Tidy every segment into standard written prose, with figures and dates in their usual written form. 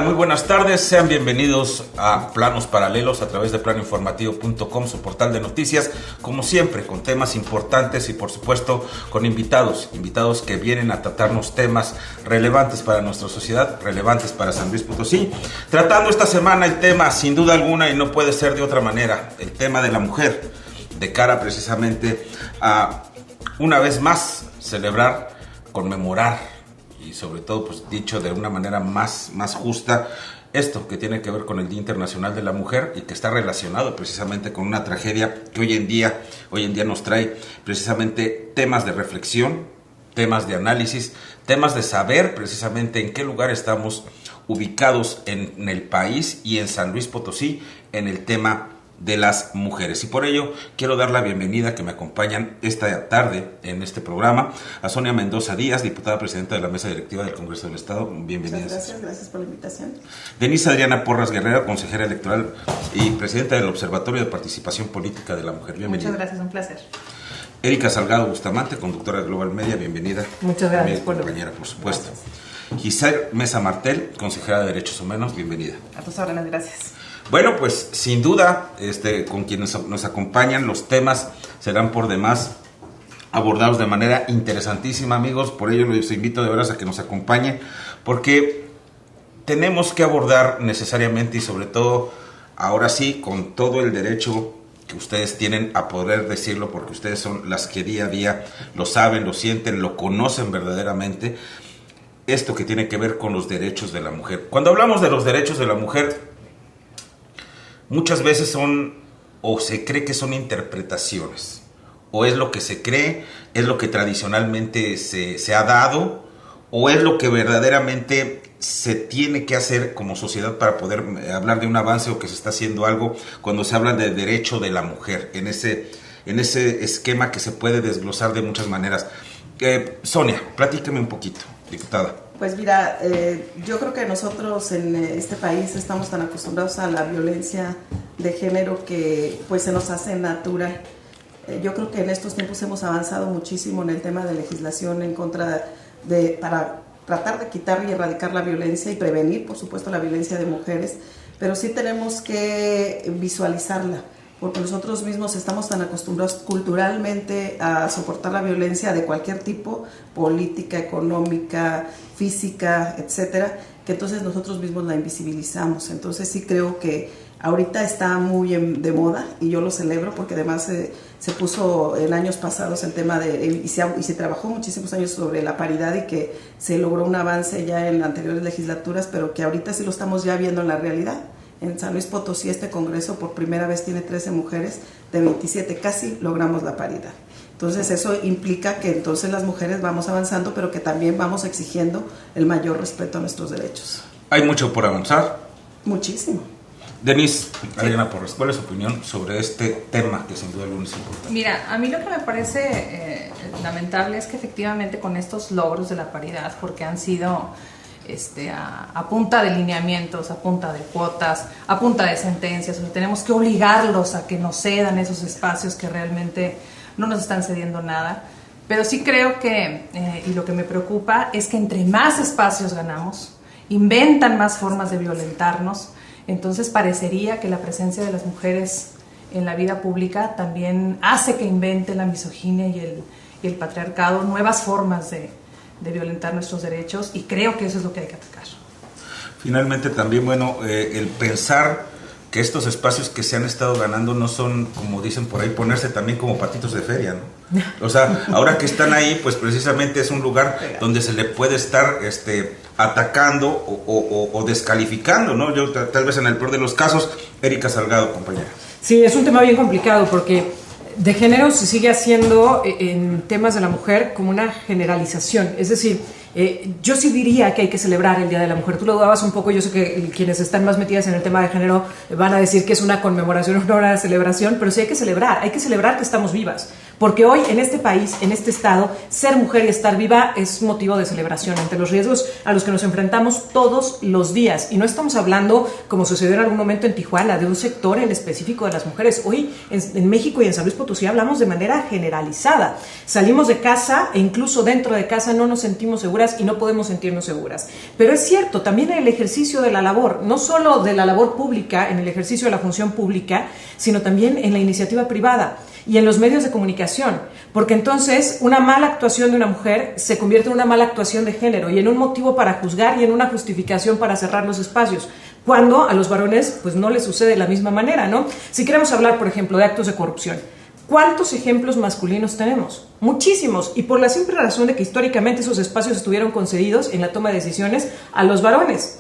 Muy buenas tardes, sean bienvenidos a Planos Paralelos a través de planoinformativo.com, su portal de noticias, como siempre, con temas importantes y por supuesto con invitados que vienen a tratarnos temas relevantes para nuestra sociedad, relevantes para San Luis Potosí. Tratando esta semana el tema, sin duda alguna, y no puede ser de otra manera, el tema de la mujer, de cara precisamente a, una vez más, celebrar, conmemorar, y sobre todo, pues dicho de una manera más justa, esto que tiene que ver con el Día Internacional de la Mujer y que está relacionado precisamente con una tragedia que hoy en día nos trae precisamente temas de reflexión, temas de análisis, temas de saber precisamente en qué lugar estamos ubicados en el país y en San Luis Potosí en el tema de las mujeres. Y por ello quiero dar la bienvenida, que me acompañan esta tarde en este programa, a Sonia Mendoza Díaz, diputada presidenta de la Mesa Directiva del Congreso del Estado. Bienvenida. Gracias por la invitación. Denise Adriana Porras Guerrero, consejera electoral y presidenta del Observatorio de Participación Política de la Mujer. Bienvenida. Muchas gracias, un placer. Erika Salgado Bustamante, conductora de Global Media. Bienvenida. Muchas gracias. Mi compañera, por supuesto. Giselle Mesa Martel, consejera de Derechos Humanos. Bienvenida. A tus órdenes, gracias. Bueno, pues sin duda, con quienes nos acompañan, los temas serán por demás abordados de manera interesantísima, amigos. Por ello los invito de veras a que nos acompañen, porque tenemos que abordar necesariamente y sobre todo, ahora sí, con todo el derecho que ustedes tienen a poder decirlo, porque ustedes son las que día a día lo saben, lo sienten, lo conocen verdaderamente, esto que tiene que ver con los derechos de la mujer. Cuando hablamos de los derechos de la mujer, muchas veces son, o se cree que son interpretaciones, o es lo que se cree, es lo que tradicionalmente se ha dado, o es lo que verdaderamente se tiene que hacer como sociedad para poder hablar de un avance o que se está haciendo algo cuando se habla del derecho de la mujer, en ese esquema que se puede desglosar de muchas maneras. Sonia, platícame un poquito, diputada. Pues mira, yo creo que nosotros en este país estamos tan acostumbrados a la violencia de género que pues se nos hace natural. Yo creo que en estos tiempos hemos avanzado muchísimo en el tema de legislación en contra para tratar de quitar y erradicar la violencia y prevenir, por supuesto, la violencia de mujeres, pero sí tenemos que visualizarla, porque nosotros mismos estamos tan acostumbrados culturalmente a soportar la violencia de cualquier tipo, política, económica, física, etcétera, que entonces nosotros mismos la invisibilizamos. Entonces sí creo que ahorita está muy de moda y yo lo celebro porque además se puso en años pasados el tema y se trabajó muchísimos años sobre la paridad y que se logró un avance ya en anteriores legislaturas, pero que ahorita sí lo estamos ya viendo en la realidad. En San Luis Potosí este congreso por primera vez tiene 13 mujeres de 27, casi logramos la paridad. Entonces eso implica que entonces las mujeres vamos avanzando, pero que también vamos exigiendo el mayor respeto a nuestros derechos. ¿Hay mucho por avanzar? Muchísimo. Denise Adriana Porras, ¿cuál es su opinión sobre este tema que sin duda alguna es importante? Mira, a mí lo que me parece lamentable es que efectivamente con estos logros de la paridad, porque han sido a punta de lineamientos, a punta de cuotas, a punta de sentencias, o sea, tenemos que obligarlos a que nos cedan esos espacios que realmente no nos están cediendo nada, pero sí creo que, y lo que me preocupa es que entre más espacios ganamos, inventan más formas de violentarnos, entonces parecería que la presencia de las mujeres en la vida pública también hace que invente la misoginia y el patriarcado nuevas formas de violentar nuestros derechos, y creo que eso es lo que hay que atacar. Finalmente también, bueno, el pensar que estos espacios que se han estado ganando no son, como dicen por ahí, ponerse también como patitos de feria, ¿no? O sea, ahora que están ahí, pues precisamente es un lugar donde se le puede estar atacando o descalificando, ¿no? Yo tal vez en el peor de los casos, Erika Salgado, compañera. Sí, es un tema bien complicado porque de género se sigue haciendo en temas de la mujer como una generalización. Es decir, yo sí diría que hay que celebrar el Día de la Mujer. Tú lo dudabas un poco, yo sé que quienes están más metidas en el tema de género van a decir que es una conmemoración, no una celebración, pero sí hay que celebrar que estamos vivas. Porque hoy en este país, en este estado, ser mujer y estar viva es motivo de celebración ante los riesgos a los que nos enfrentamos todos los días. Y no estamos hablando, como sucedió en algún momento en Tijuana, de un sector en específico de las mujeres. Hoy en México y en San Luis Potosí hablamos de manera generalizada. Salimos de casa e incluso dentro de casa no nos sentimos seguras y no podemos sentirnos seguras. Pero es cierto, también en el ejercicio de la labor, no solo de la labor pública, en el ejercicio de la función pública, sino también en la iniciativa privada y en los medios de comunicación, porque entonces una mala actuación de una mujer se convierte en una mala actuación de género y en un motivo para juzgar y en una justificación para cerrar los espacios, cuando a los varones pues no les sucede de la misma manera, ¿no? Si queremos hablar, por ejemplo, de actos de corrupción, ¿cuántos ejemplos masculinos tenemos? Muchísimos, y por la simple razón de que históricamente esos espacios estuvieron concedidos en la toma de decisiones a los varones.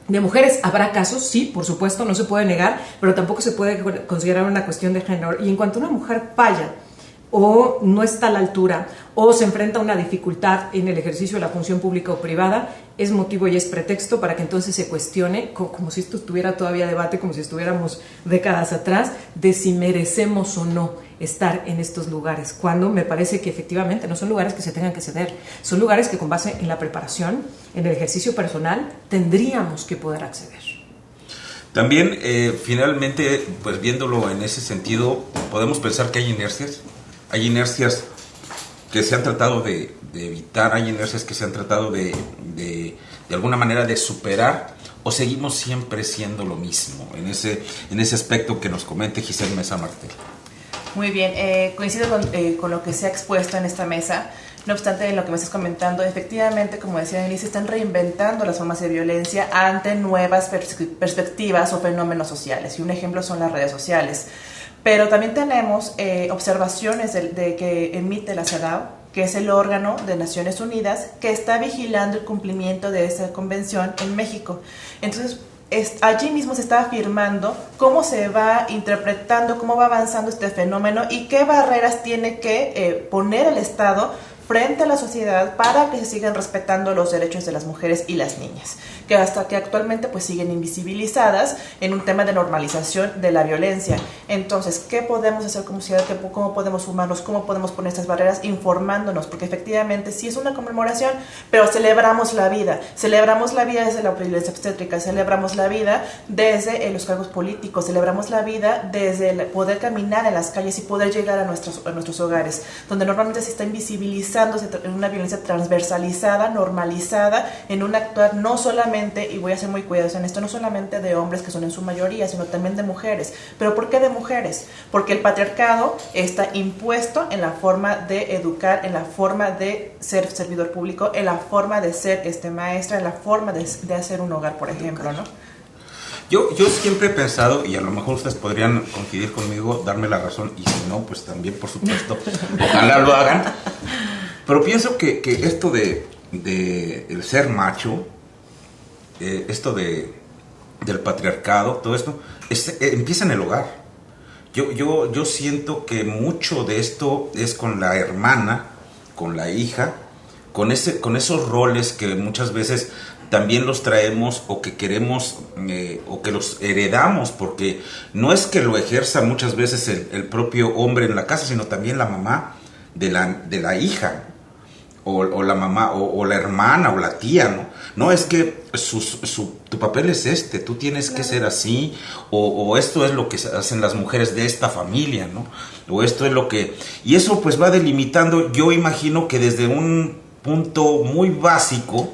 De mujeres habrá casos, sí, por supuesto, no se puede negar, pero tampoco se puede considerar una cuestión de género. Y en cuanto una mujer falla o no está a la altura o se enfrenta a una dificultad en el ejercicio de la función pública o privada, es motivo y es pretexto para que entonces se cuestione, como si esto estuviera todavía debate, como si estuviéramos décadas atrás, de si merecemos o no estar en estos lugares, cuando me parece que efectivamente no son lugares que se tengan que ceder, son lugares que con base en la preparación, en el ejercicio personal, tendríamos que poder acceder. También, finalmente, pues viéndolo en ese sentido, podemos pensar que hay inercias que se han tratado de evitar, hay inercias que se han tratado de alguna manera de superar, o seguimos siempre siendo lo mismo, en ese aspecto que nos comente Giselle Mesa Martel. Muy bien, coincido con lo que se ha expuesto en esta mesa. No obstante, en lo que me estás comentando, efectivamente, como decía Denise, están reinventando las formas de violencia ante nuevas perspectivas o fenómenos sociales. Y un ejemplo son las redes sociales. Pero también tenemos observaciones de que emite la CEDAW, que es el órgano de Naciones Unidas, que está vigilando el cumplimiento de esa convención en México. Entonces, allí mismo se está afirmando cómo se va interpretando, cómo va avanzando este fenómeno y qué barreras tiene que poner el Estado frente a la sociedad para que se sigan respetando los derechos de las mujeres y las niñas, que hasta que actualmente pues siguen invisibilizadas en un tema de normalización de la violencia. Entonces, ¿qué podemos hacer como sociedad? ¿Cómo podemos sumarnos? ¿Cómo podemos poner estas barreras? Informándonos, porque efectivamente sí es una conmemoración, pero celebramos la vida desde la violencia obstétrica, celebramos la vida desde los cargos políticos, celebramos la vida desde el poder caminar en las calles y poder llegar a nuestros hogares, donde normalmente se está invisibilizando en una violencia transversalizada, normalizada, en un actuar no solamente, y voy a ser muy cuidadosa en esto, no solamente de hombres, que son en su mayoría, sino también de mujeres. ¿Pero por qué de mujeres? Porque el patriarcado está impuesto en la forma de educar, en la forma de ser servidor público, en la forma de ser maestra, en la forma de hacer un hogar, por ejemplo, ¿no? Yo siempre he pensado, y a lo mejor ustedes podrían coincidir conmigo, darme la razón, y si no, pues también, por supuesto, ojalá lo hagan. Pero pienso que esto de el ser macho, esto del patriarcado, todo esto, empieza en el hogar. Yo siento que mucho de esto es con la hermana, con la hija, con esos roles que muchas veces también los traemos o que queremos o que los heredamos, porque no es que lo ejerza muchas veces el propio hombre en la casa, sino también la mamá de la hija, o la mamá, o la hermana, o la tía, ¿no? No es que tu papel es tú tienes que ser así, o esto es lo que hacen las mujeres de esta familia, ¿no? O esto es lo que... Y eso pues va delimitando, yo imagino que desde un punto muy básico,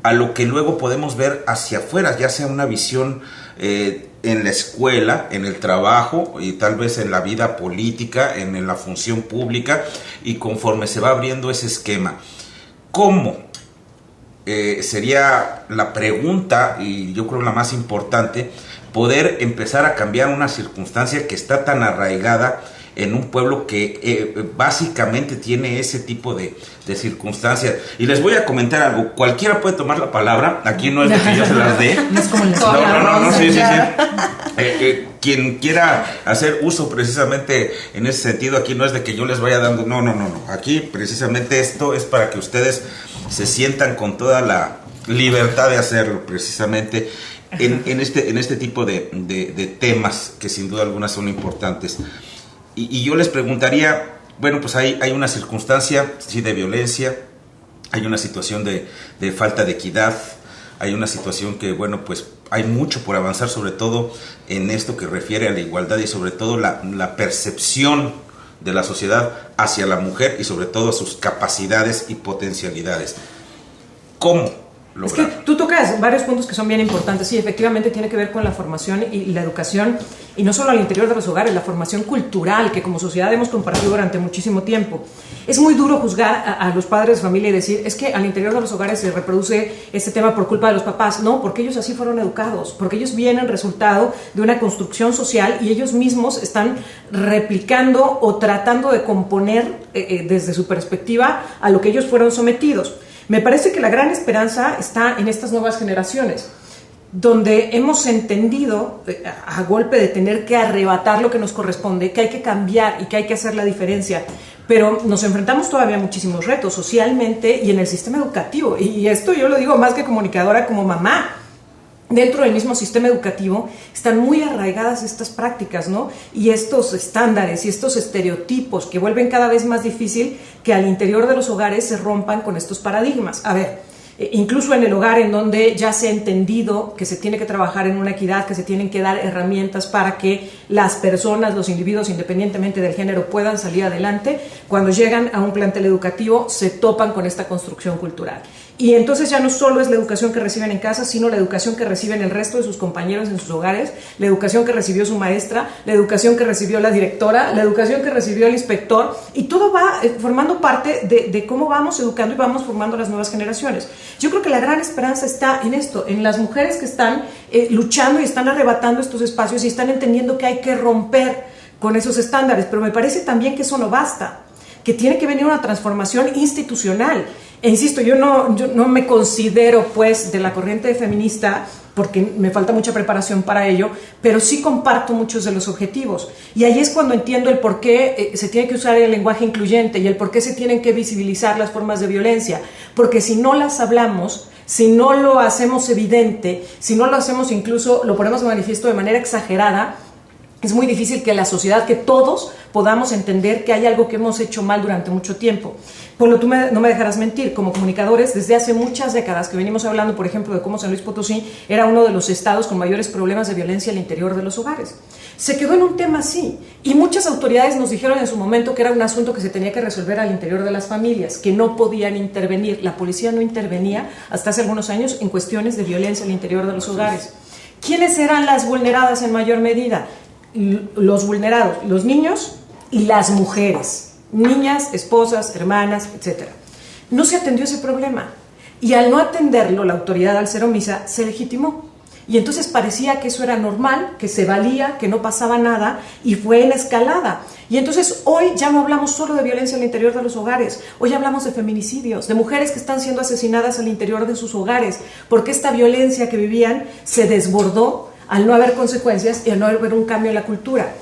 a lo que luego podemos ver hacia afuera, ya sea una visión en la escuela, en el trabajo y tal vez en la vida política, en la función pública, y conforme se va abriendo ese esquema. ¿Cómo? Sería la pregunta, y yo creo la más importante, poder empezar a cambiar una circunstancia que está tan arraigada en un pueblo que básicamente tiene ese tipo de circunstancias. Y les voy a comentar algo. Cualquiera puede tomar la palabra. Aquí no es de que yo se las dé. No es como el No, sí. quien quiera hacer uso precisamente en ese sentido, aquí no es de que yo les vaya dando, no. Aquí precisamente esto es para que ustedes se sientan con toda la libertad de hacerlo, precisamente en este tipo de temas que sin duda alguna son importantes. Y yo les preguntaría, bueno, pues hay una circunstancia, sí, de violencia, hay una situación de falta de equidad, hay una situación que, bueno, pues hay mucho por avanzar, sobre todo en esto que refiere a la igualdad y sobre todo la percepción de la sociedad hacia la mujer y sobre todo a sus capacidades y potencialidades. ¿Cómo lograr? Es que tú tocas varios puntos que son bien importantes. Sí, efectivamente tiene que ver con la formación y la educación, y no solo al interior de los hogares, la formación cultural que como sociedad hemos compartido durante muchísimo tiempo. Es muy duro juzgar a los padres de familia y decir, es que al interior de los hogares se reproduce este tema por culpa de los papás. No, porque ellos así fueron educados, porque ellos vienen resultado de una construcción social y ellos mismos están replicando o tratando de componer desde su perspectiva a lo que ellos fueron sometidos. Me parece que la gran esperanza está en estas nuevas generaciones, donde hemos entendido, a golpe de tener que arrebatar lo que nos corresponde, que hay que cambiar y que hay que hacer la diferencia, pero nos enfrentamos todavía a muchísimos retos socialmente y en el sistema educativo, y esto yo lo digo más que comunicadora, como mamá. Dentro del mismo sistema educativo están muy arraigadas estas prácticas, ¿no? Y estos estándares y estos estereotipos que vuelven cada vez más difícil que al interior de los hogares se rompan con estos paradigmas. A ver, incluso en el hogar en donde ya se ha entendido que se tiene que trabajar en una equidad, que se tienen que dar herramientas para que las personas, los individuos, independientemente del género, puedan salir adelante, cuando llegan a un plantel educativo se topan con esta construcción cultural. Y entonces ya no solo es la educación que reciben en casa, sino la educación que reciben el resto de sus compañeros en sus hogares, la educación que recibió su maestra, la educación que recibió la directora, la educación que recibió el inspector, y todo va formando parte de cómo vamos educando y vamos formando las nuevas generaciones. Yo creo que la gran esperanza está en esto, en las mujeres que están luchando y están arrebatando estos espacios y están entendiendo que hay que romper con esos estándares, pero me parece también que eso no basta, que tiene que venir una transformación institucional. E insisto, yo no me considero pues de la corriente feminista porque me falta mucha preparación para ello, pero sí comparto muchos de los objetivos. Y ahí es cuando entiendo el por qué se tiene que usar el lenguaje incluyente y el por qué se tienen que visibilizar las formas de violencia. Porque si no las hablamos, si no lo hacemos evidente, si no lo hacemos incluso, lo ponemos de manifiesto de manera exagerada, es muy difícil que la sociedad, que todos podamos entender que hay algo que hemos hecho mal durante mucho tiempo. Polo, tú no me dejarás mentir, como comunicadores, desde hace muchas décadas que venimos hablando, por ejemplo, de cómo San Luis Potosí era uno de los estados con mayores problemas de violencia al interior de los hogares. Se quedó en un tema así, y muchas autoridades nos dijeron en su momento que era un asunto que se tenía que resolver al interior de las familias, que no podían intervenir. La policía no intervenía hasta hace algunos años en cuestiones de violencia al interior de los hogares. ¿Quiénes eran las vulneradas en mayor medida? Los vulnerados, los niños y las mujeres, niñas, esposas, hermanas, etc. No se atendió ese problema, y al no atenderlo, la autoridad, al ser omisa, se legitimó, y entonces parecía que eso era normal, que se valía, que no pasaba nada, y fue en escalada. Y entonces hoy ya no hablamos solo de violencia al interior de los hogares, hoy hablamos de feminicidios, de mujeres que están siendo asesinadas al interior de sus hogares, porque esta violencia que vivían se desbordó al no haber consecuencias y al no haber un cambio en la cultura.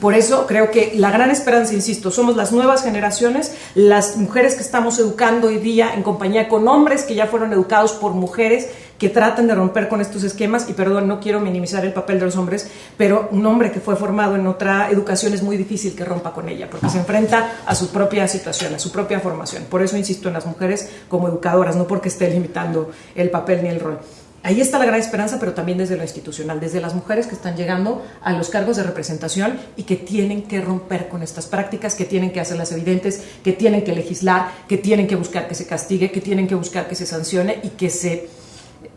Por eso creo que la gran esperanza, insisto, somos las nuevas generaciones, las mujeres que estamos educando hoy día en compañía con hombres que ya fueron educados por mujeres que tratan de romper con estos esquemas. Y perdón, no quiero minimizar el papel de los hombres, pero un hombre que fue formado en otra educación es muy difícil que rompa con ella, porque se enfrenta a su propia situación, a su propia formación. Por eso insisto en las mujeres como educadoras, no porque esté limitando el papel ni el rol. Ahí está la gran esperanza, pero también desde lo institucional, desde las mujeres que están llegando a los cargos de representación y que tienen que romper con estas prácticas, que tienen que hacerlas evidentes, que tienen que legislar, que tienen que buscar que se castigue, que tienen que buscar que se sancione y que se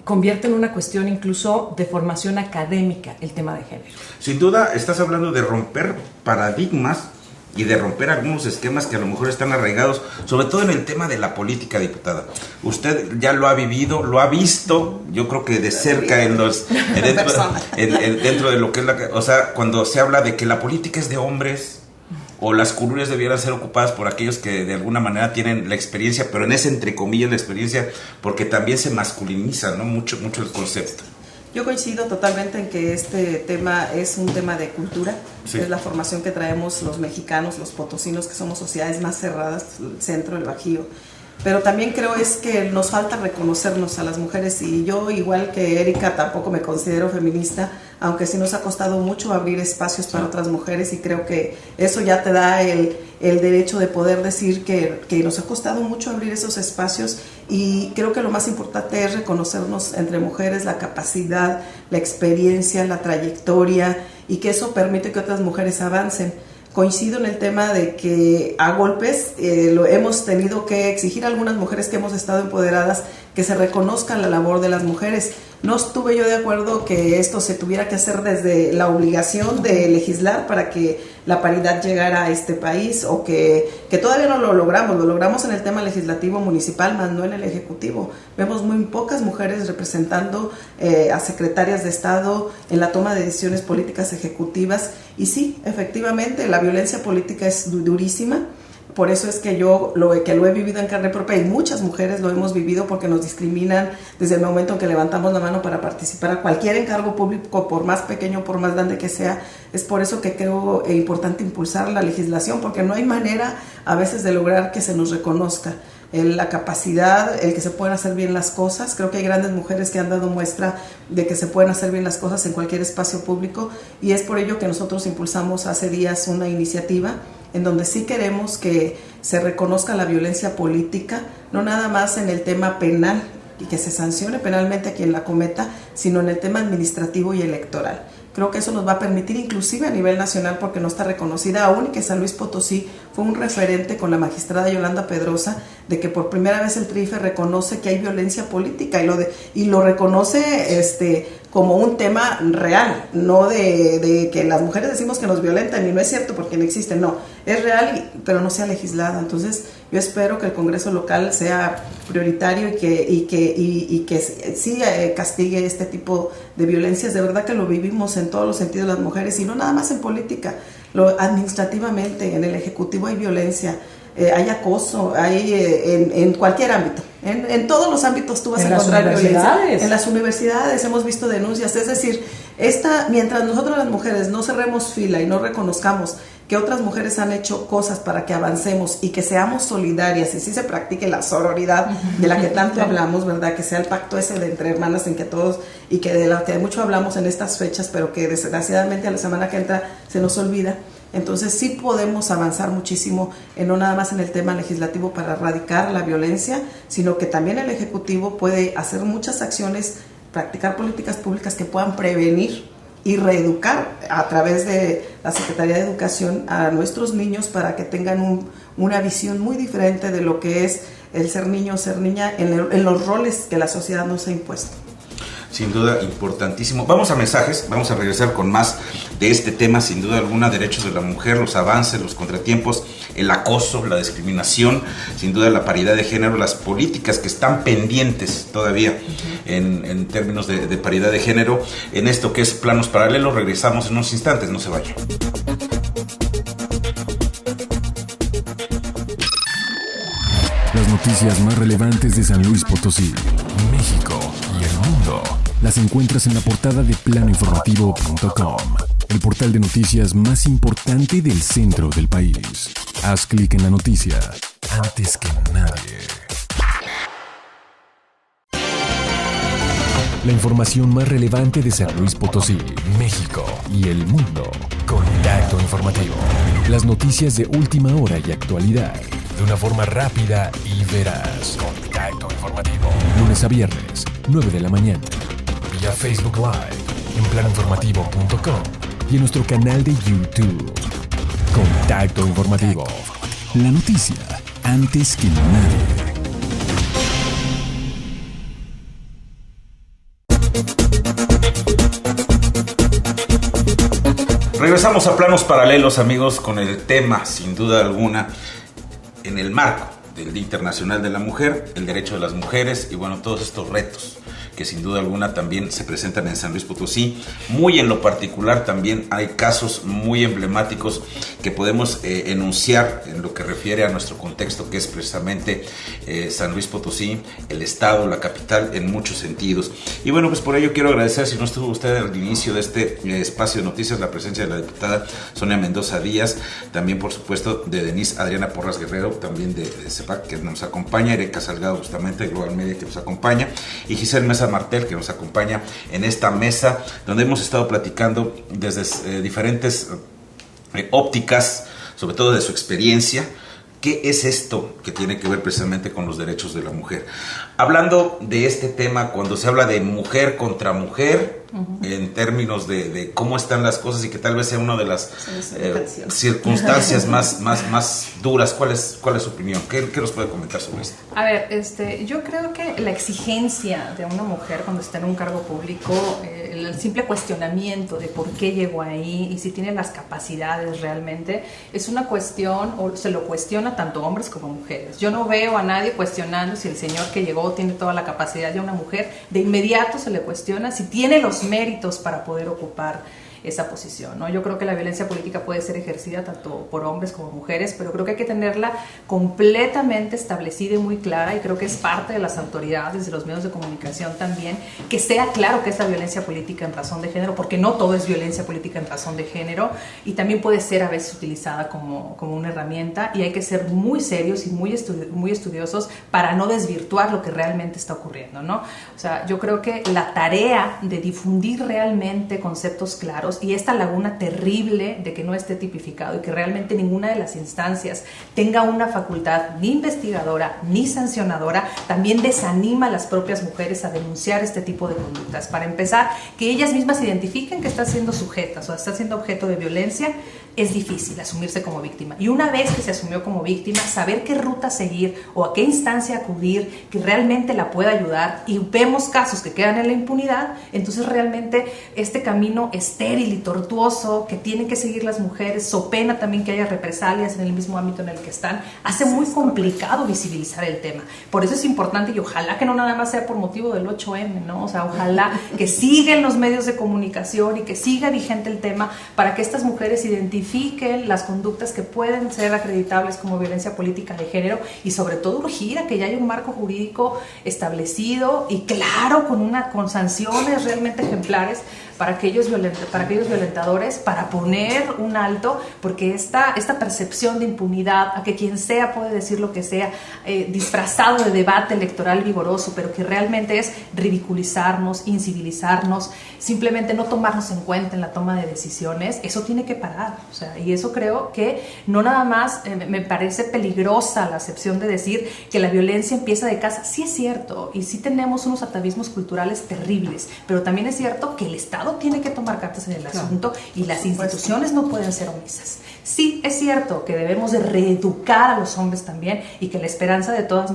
convierta en una cuestión incluso de formación académica el tema de género. Sin duda estás hablando de romper paradigmas y de romper algunos esquemas que a lo mejor están arraigados, sobre todo en el tema de la política, diputada. Usted ya lo ha vivido, lo ha visto, yo creo que de cerca dentro de lo que es o sea, cuando se habla de que la política es de hombres, o las curules debieran ser ocupadas por aquellos que de alguna manera tienen la experiencia, pero en ese entre comillas la experiencia, porque también se masculiniza, ¿no? mucho el concepto. Yo coincido totalmente en que este tema es un tema de cultura, sí. Es la formación que traemos los mexicanos, los potosinos, que somos sociedades más cerradas, el centro, el Bajío. Pero también creo es que nos falta reconocernos a las mujeres, y yo, igual que Erika, tampoco me considero feminista, aunque sí nos ha costado mucho abrir espacios para otras mujeres, y creo que eso ya te da el derecho de poder decir que nos ha costado mucho abrir esos espacios, y creo que lo más importante es reconocernos entre mujeres, la capacidad, la experiencia, la trayectoria, y que eso permite que otras mujeres avancen. Coincido en el tema de que a golpes lo hemos tenido que exigir a algunas mujeres que hemos estado empoderadas que se reconozca la labor de las mujeres. No estuve yo de acuerdo que esto se tuviera que hacer desde la obligación de legislar para que la paridad llegara a este país, o que todavía no lo logramos en el tema legislativo municipal, más no en el ejecutivo. Vemos muy pocas mujeres representando a secretarias de Estado en la toma de decisiones políticas ejecutivas, y sí, efectivamente, la violencia política es durísima. Por eso es que yo lo he vivido en carne propia, y muchas mujeres lo hemos vivido, porque nos discriminan desde el momento en que levantamos la mano para participar a cualquier encargo público, por más pequeño, por más grande que sea. Es por eso que creo importante impulsar la legislación, porque no hay manera a veces de lograr que se nos reconozca la capacidad, el que se puedan hacer bien las cosas. Creo que hay grandes mujeres que han dado muestra de que se pueden hacer bien las cosas en cualquier espacio público, y es por ello que nosotros impulsamos hace días una iniciativa en donde sí queremos que se reconozca la violencia política, no nada más en el tema penal y que se sancione penalmente a quien la cometa, sino en el tema administrativo y electoral. Creo que eso nos va a permitir, inclusive a nivel nacional, porque no está reconocida aún, y que San Luis Potosí fue un referente con la magistrada Yolanda Pedrosa de que por primera vez el TRIFE reconoce que hay violencia política, y lo reconoce como un tema real, no de que las mujeres decimos que nos violentan y no es cierto porque no existe, no, es real, pero no sea legislada. Entonces yo espero que el Congreso local sea prioritario y que sí castigue este tipo de violencias. De verdad que lo vivimos en todos los sentidos las mujeres, y no nada más en política, administrativamente, en el Ejecutivo hay violencia. Hay acoso, hay en cualquier ámbito, en todos los ámbitos tú vas a encontrar violencia. En las universidades hemos visto denuncias, es decir, mientras nosotros las mujeres no cerremos fila y no reconozcamos que otras mujeres han hecho cosas para que avancemos y que seamos solidarias, y sí se practique la sororidad de la que tanto hablamos, ¿verdad? Que sea el pacto ese de entre hermanas, en que todos, y que de la que mucho hablamos en estas fechas, pero que desgraciadamente a la semana que entra se nos olvida. Entonces sí podemos avanzar muchísimo, no nada más en el tema legislativo para erradicar la violencia, sino que también el Ejecutivo puede hacer muchas acciones, practicar políticas públicas que puedan prevenir y reeducar a través de la Secretaría de Educación a nuestros niños, para que tengan una visión muy diferente de lo que es el ser niño o ser niña en los roles que la sociedad nos ha impuesto. Sin duda, importantísimo. Vamos a mensajes, vamos a regresar con más de este tema, sin duda alguna, derechos de la mujer, los avances, los contratiempos, el acoso, la discriminación, sin duda la paridad de género, las políticas que están pendientes todavía en términos de paridad de género, en esto que es Planos Paralelos. Regresamos en unos instantes, no se vayan. Las noticias más relevantes de San Luis Potosí, México y el mundo las encuentras en la portada de planoinformativo.com, el portal de noticias más importante del centro del país. Haz clic en la noticia antes que nadie. La información más relevante de San Luis Potosí, México y el mundo. Contacto Informativo. Las noticias de última hora y actualidad, de una forma rápida y veraz. Contacto Informativo. Lunes a viernes, 9 de la mañana. Vía Facebook Live, en planoinformativo.com y en nuestro canal de YouTube. Contacto Informativo. La noticia antes que nadie. Regresamos a Planos Paralelos, amigos, con el tema, sin duda alguna, en el marco del Día Internacional de la Mujer, el derecho de las mujeres y bueno, todos estos retos que sin duda alguna también se presentan en San Luis Potosí. Muy en lo particular también hay casos muy emblemáticos que podemos enunciar en lo que refiere a nuestro contexto, que es precisamente San Luis Potosí, el estado, la capital, en muchos sentidos. Y bueno, pues por ello quiero agradecer, si no estuvo usted al inicio de este espacio de noticias, la presencia de la diputada Sonia Mendoza Díaz, también por supuesto de Denise Adriana Porras Guerrero, también de CEPAC, que nos acompaña, Erika Salgado justamente de Global Media, que nos acompaña, y Giselle Mesa Martel, que nos acompaña en esta mesa donde hemos estado platicando desde diferentes ópticas, sobre todo de su experiencia. ¿Qué es esto que tiene que ver precisamente con los derechos de la mujer? Hablando de este tema, cuando se habla de mujer contra mujer, en términos de cómo están las cosas y que tal vez sea una de las circunstancias más duras, ¿cuál es su opinión? ¿Qué nos puede comentar sobre esto? A ver, yo creo que la exigencia de una mujer cuando está en un cargo público, el simple cuestionamiento de por qué llegó ahí y si tiene las capacidades realmente, es una cuestión, o se lo cuestiona tanto hombres como mujeres. Yo no veo a nadie cuestionando si el señor que llegó tiene toda la capacidad de una mujer. De inmediato se le cuestiona si tiene los méritos para poder ocupar esa posición, ¿no? Yo creo que la violencia política puede ser ejercida tanto por hombres como mujeres, pero creo que hay que tenerla completamente establecida y muy clara, y creo que es parte de las autoridades, de los medios de comunicación también, que sea claro que es la violencia política en razón de género, porque no todo es violencia política en razón de género, y también puede ser a veces utilizada como una herramienta, y hay que ser muy serios y muy estudiosos para no desvirtuar lo que realmente está ocurriendo, ¿no? O sea, yo creo que la tarea de difundir realmente conceptos claros y esta laguna terrible de que no esté tipificado y que realmente ninguna de las instancias tenga una facultad ni investigadora ni sancionadora, también desanima a las propias mujeres a denunciar este tipo de conductas. Para empezar, que ellas mismas identifiquen que están siendo sujetas o están siendo objeto de violencia. Es difícil asumirse como víctima, y una vez que se asumió como víctima, saber qué ruta seguir o a qué instancia acudir que realmente la pueda ayudar, y vemos casos que quedan en la impunidad, entonces realmente este camino estéril y tortuoso que tienen que seguir las mujeres, so pena también que haya represalias en el mismo ámbito en el que están, hace muy complicado visibilizar el tema. Por eso es importante, y ojalá que no nada más sea por motivo del 8M, ¿no? O sea, ojalá que sigan los medios de comunicación y que siga vigente el tema para que estas mujeres identifiquen las conductas que pueden ser acreditables como violencia política de género, y sobre todo urgir a que ya haya un marco jurídico establecido y claro, con sanciones realmente ejemplares para aquellos violentadores, para poner un alto, porque esta percepción de impunidad, a que quien sea puede decir lo que sea, disfrazado de debate electoral vigoroso, pero que realmente es ridiculizarnos, incivilizarnos, simplemente no tomarnos en cuenta en la toma de decisiones, eso tiene que parar. O sea, y eso creo que no nada más me parece peligrosa la acepción de decir que la violencia empieza de casa. Sí es cierto, y sí tenemos unos atavismos culturales terribles, pero también es cierto que el Estado tiene que tomar cartas en el asunto, y las instituciones no pueden ser omisas. Sí es cierto que debemos de reeducar a los hombres también, y que la esperanza de todos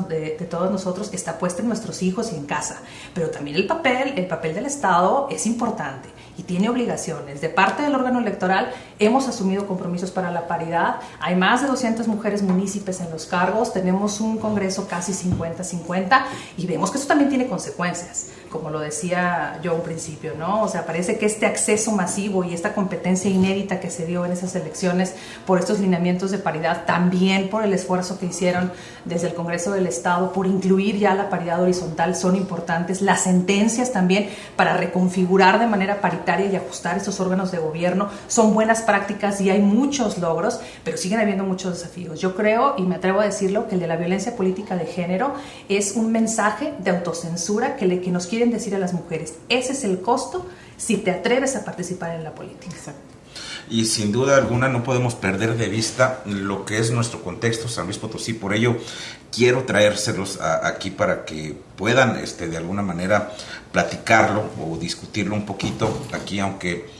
nosotros está puesta en nuestros hijos y en casa, pero también el papel del Estado es importante y tiene obligaciones. De parte del órgano electoral hemos asumido compromisos para la paridad, hay más de 200 mujeres munícipes en los cargos, tenemos un Congreso casi 50-50, y vemos que eso también tiene consecuencias, como lo decía yo a un principio, ¿no? O sea, parece que este acceso masivo y esta competencia inédita que se dio en esas elecciones por estos lineamientos de paridad, también por el esfuerzo que hicieron desde el Congreso del Estado por incluir ya la paridad horizontal, son importantes. Las sentencias también para reconfigurar de manera paritaria y ajustar estos órganos de gobierno son buenas prácticas, y hay muchos logros, pero siguen habiendo muchos desafíos. Yo creo, y me atrevo a decirlo, que el de la violencia política de género es un mensaje de autocensura que nos quieren decir a las mujeres: ese es el costo si te atreves a participar en la política. Exacto. Y sin duda alguna no podemos perder de vista lo que es nuestro contexto, San Luis Potosí. Por ello quiero traérselos aquí para que puedan de alguna manera platicarlo o discutirlo un poquito aquí, aunque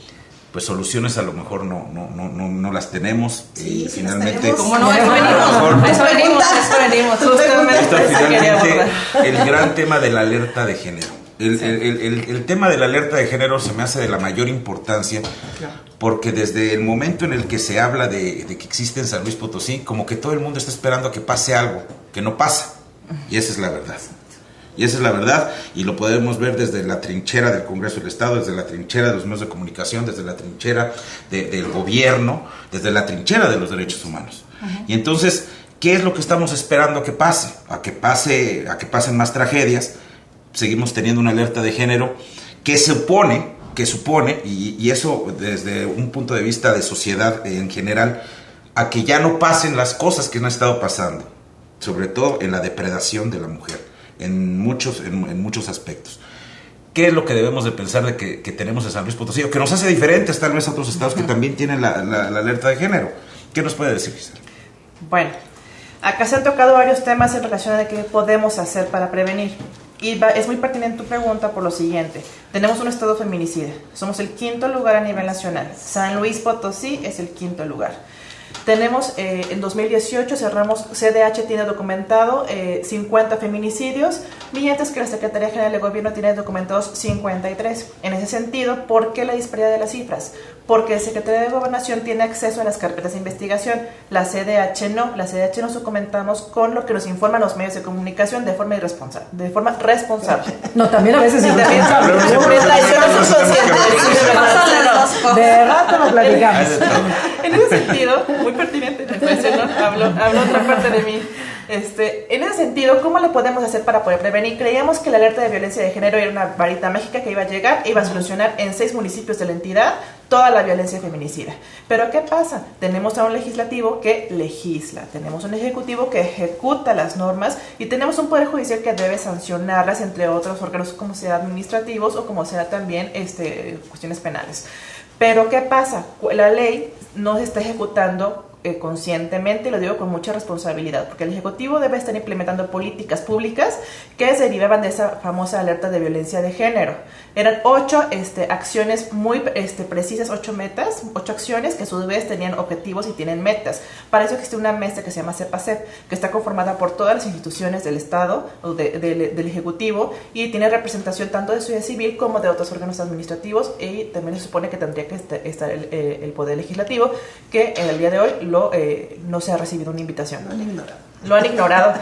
pues soluciones a lo mejor no las tenemos. Sí, y sí finalmente, ¿cómo no? Eso venimos. Esto finalmente el gran tema de la alerta de género. El tema de la alerta de género se me hace de la mayor importancia, porque desde el momento en el que se habla de que existe en San Luis Potosí, como que todo el mundo está esperando a que pase algo, que no pasa, y esa es la verdad. Y esa es la verdad, y lo podemos ver desde la trinchera del Congreso del Estado, desde la trinchera de los medios de comunicación, desde la trinchera del gobierno, desde la trinchera de los derechos humanos. Y entonces, ¿qué es lo que estamos esperando que pase? A que pasen más tragedias. Seguimos teniendo una alerta de género que supone, y eso desde un punto de vista de sociedad en general, a que ya no pasen las cosas que han estado pasando, sobre todo en la depredación de la mujer, en muchos aspectos. ¿Qué es lo que debemos de pensar de que tenemos en San Luis Potosí, o que nos hace diferentes tal vez a otros estados que también tienen la alerta de género? ¿Qué nos puede decir, Gisela? Bueno, acá se han tocado varios temas en relación a qué podemos hacer para prevenir. Y es muy pertinente tu pregunta por lo siguiente. Tenemos un estado feminicida. Somos el 5º lugar a nivel nacional. San Luis Potosí es el 5º lugar. Tenemos, en 2018 cerramos, CDH tiene documentado 50 feminicidios, mientras que la Secretaría General de Gobierno tiene documentados 53. En ese sentido, ¿por qué la disparidad de las cifras? Porque la Secretaría de Gobernación tiene acceso a las carpetas de investigación, la CDH no. La CDH nos documentamos con lo que nos informan los medios de comunicación de forma irresponsable. No, también a veces irresponsable. De rato lo platicamos. En ese sentido, muy pertinente, ¿no? Hablo otra parte de mí. En ese sentido, ¿cómo le podemos hacer para poder prevenir? Creíamos que la alerta de violencia de género era una varita mágica que iba a llegar e iba a solucionar en 6 municipios de la entidad toda la violencia feminicida. Pero ¿qué pasa? Tenemos a un legislativo que legisla, tenemos un ejecutivo que ejecuta las normas y tenemos un poder judicial que debe sancionarlas, entre otros órganos como sea administrativos o como sea también cuestiones penales. Pero ¿qué pasa? La ley no se está ejecutando conscientemente, y lo digo con mucha responsabilidad, porque el Ejecutivo debe estar implementando políticas públicas que se derivaban de esa famosa alerta de violencia de género. Eran 8 acciones muy precisas, 8 metas, 8 acciones que a su vez tenían objetivos y tienen metas. Para eso existe una mesa que se llama CEPACEP, que está conformada por todas las instituciones del Estado, o del Ejecutivo, y tiene representación tanto de sociedad civil como de otros órganos administrativos, y también se supone que tendría que estar el Poder Legislativo, que en el día de hoy no se ha recibido una invitación. Lo han ignorado.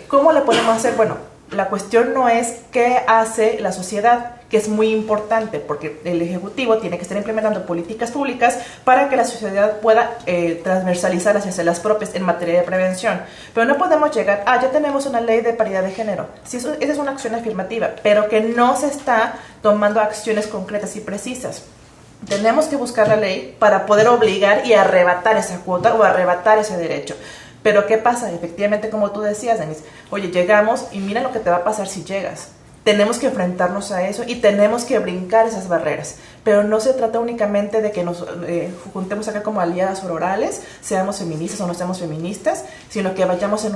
¿Cómo le podemos hacer? Bueno, la cuestión no es qué hace la sociedad, que es muy importante, porque el Ejecutivo tiene que estar implementando políticas públicas para que la sociedad pueda transversalizar hacia las propias en materia de prevención. Pero no podemos llegar, ya tenemos una ley de paridad de género. Sí, esa es una acción afirmativa, pero que no se está tomando acciones concretas y precisas. Tenemos que buscar la ley para poder obligar y arrebatar esa cuota o arrebatar ese derecho. Pero ¿qué pasa? Efectivamente, como tú decías, Denise, oye, llegamos y mira lo que te va a pasar si llegas. Tenemos que enfrentarnos a eso y tenemos que brincar esas barreras. Pero no se trata únicamente de que nos juntemos acá como aliadas sororales, seamos feministas o no seamos feministas, sino que vayamos en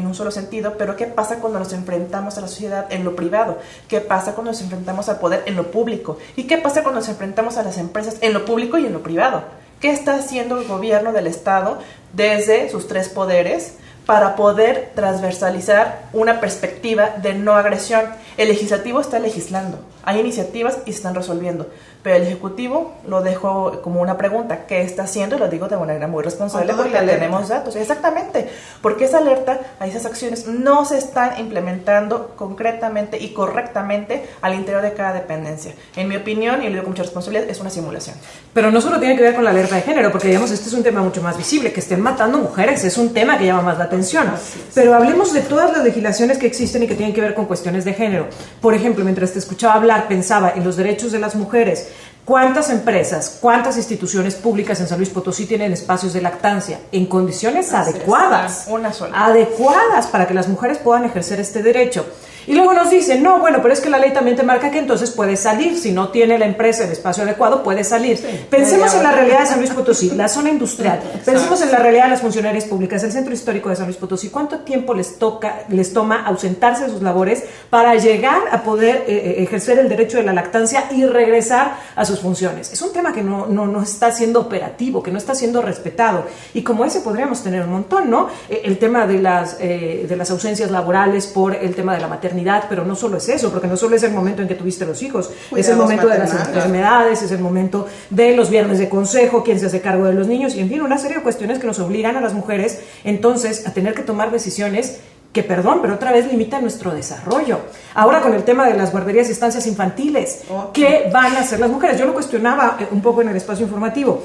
un solo sentido. Pero ¿qué pasa cuando nos enfrentamos a la sociedad en lo privado? ¿Qué pasa cuando nos enfrentamos al poder en lo público? ¿Y qué pasa cuando nos enfrentamos a las empresas en lo público y en lo privado? ¿Qué está haciendo el gobierno del Estado desde sus 3 poderes para poder transversalizar una perspectiva de no agresión? El legislativo está legislando, hay iniciativas y se están resolviendo, pero el Ejecutivo lo dejó como una pregunta, ¿qué está haciendo? Y lo digo de manera muy responsable porque tenemos datos. Exactamente, porque esa alerta, esas acciones no se están implementando concretamente y correctamente al interior de cada dependencia. En mi opinión, y lo digo con mucha responsabilidad, es una simulación. Pero no solo tiene que ver con la alerta de género, porque digamos, este es un tema mucho más visible, que estén matando mujeres es un tema que llama más la atención. Pero hablemos de todas las legislaciones que existen y que tienen que ver con cuestiones de género. Por ejemplo, mientras te escuchaba hablar, pensaba en los derechos de las mujeres. ¿Cuántas empresas, cuántas instituciones públicas en San Luis Potosí tienen espacios de lactancia en condiciones adecuadas? Una sola. Adecuadas para que las mujeres puedan ejercer este derecho. Y luego nos dicen, no, bueno, pero es que la ley también te marca que entonces puedes salir. Si no tiene la empresa el espacio adecuado, puede salir. Sí, pensemos en la realidad de San Luis Potosí, la zona industrial. Pensemos en la realidad de las funcionarias públicas, el centro histórico de San Luis Potosí. ¿Cuánto tiempo les toma ausentarse de sus labores para llegar a poder ejercer el derecho de la lactancia y regresar a sus funciones? Es un tema que no está siendo operativo, que no está siendo respetado. Y como ese podríamos tener un montón, ¿no? El tema de las ausencias laborales por el tema de la maternidad, pero no solo es eso, porque no solo es el momento en que tuviste los hijos, cuidados, es el momento de las enfermedades, es el momento de los viernes de consejo, quién se hace cargo de los niños, y en fin, una serie de cuestiones que nos obligan a las mujeres entonces a tener que tomar decisiones que perdón, pero otra vez limitan nuestro desarrollo. Ahora con el tema de las guarderías y estancias infantiles, ¿qué van a hacer las mujeres? Yo lo cuestionaba un poco en el espacio informativo.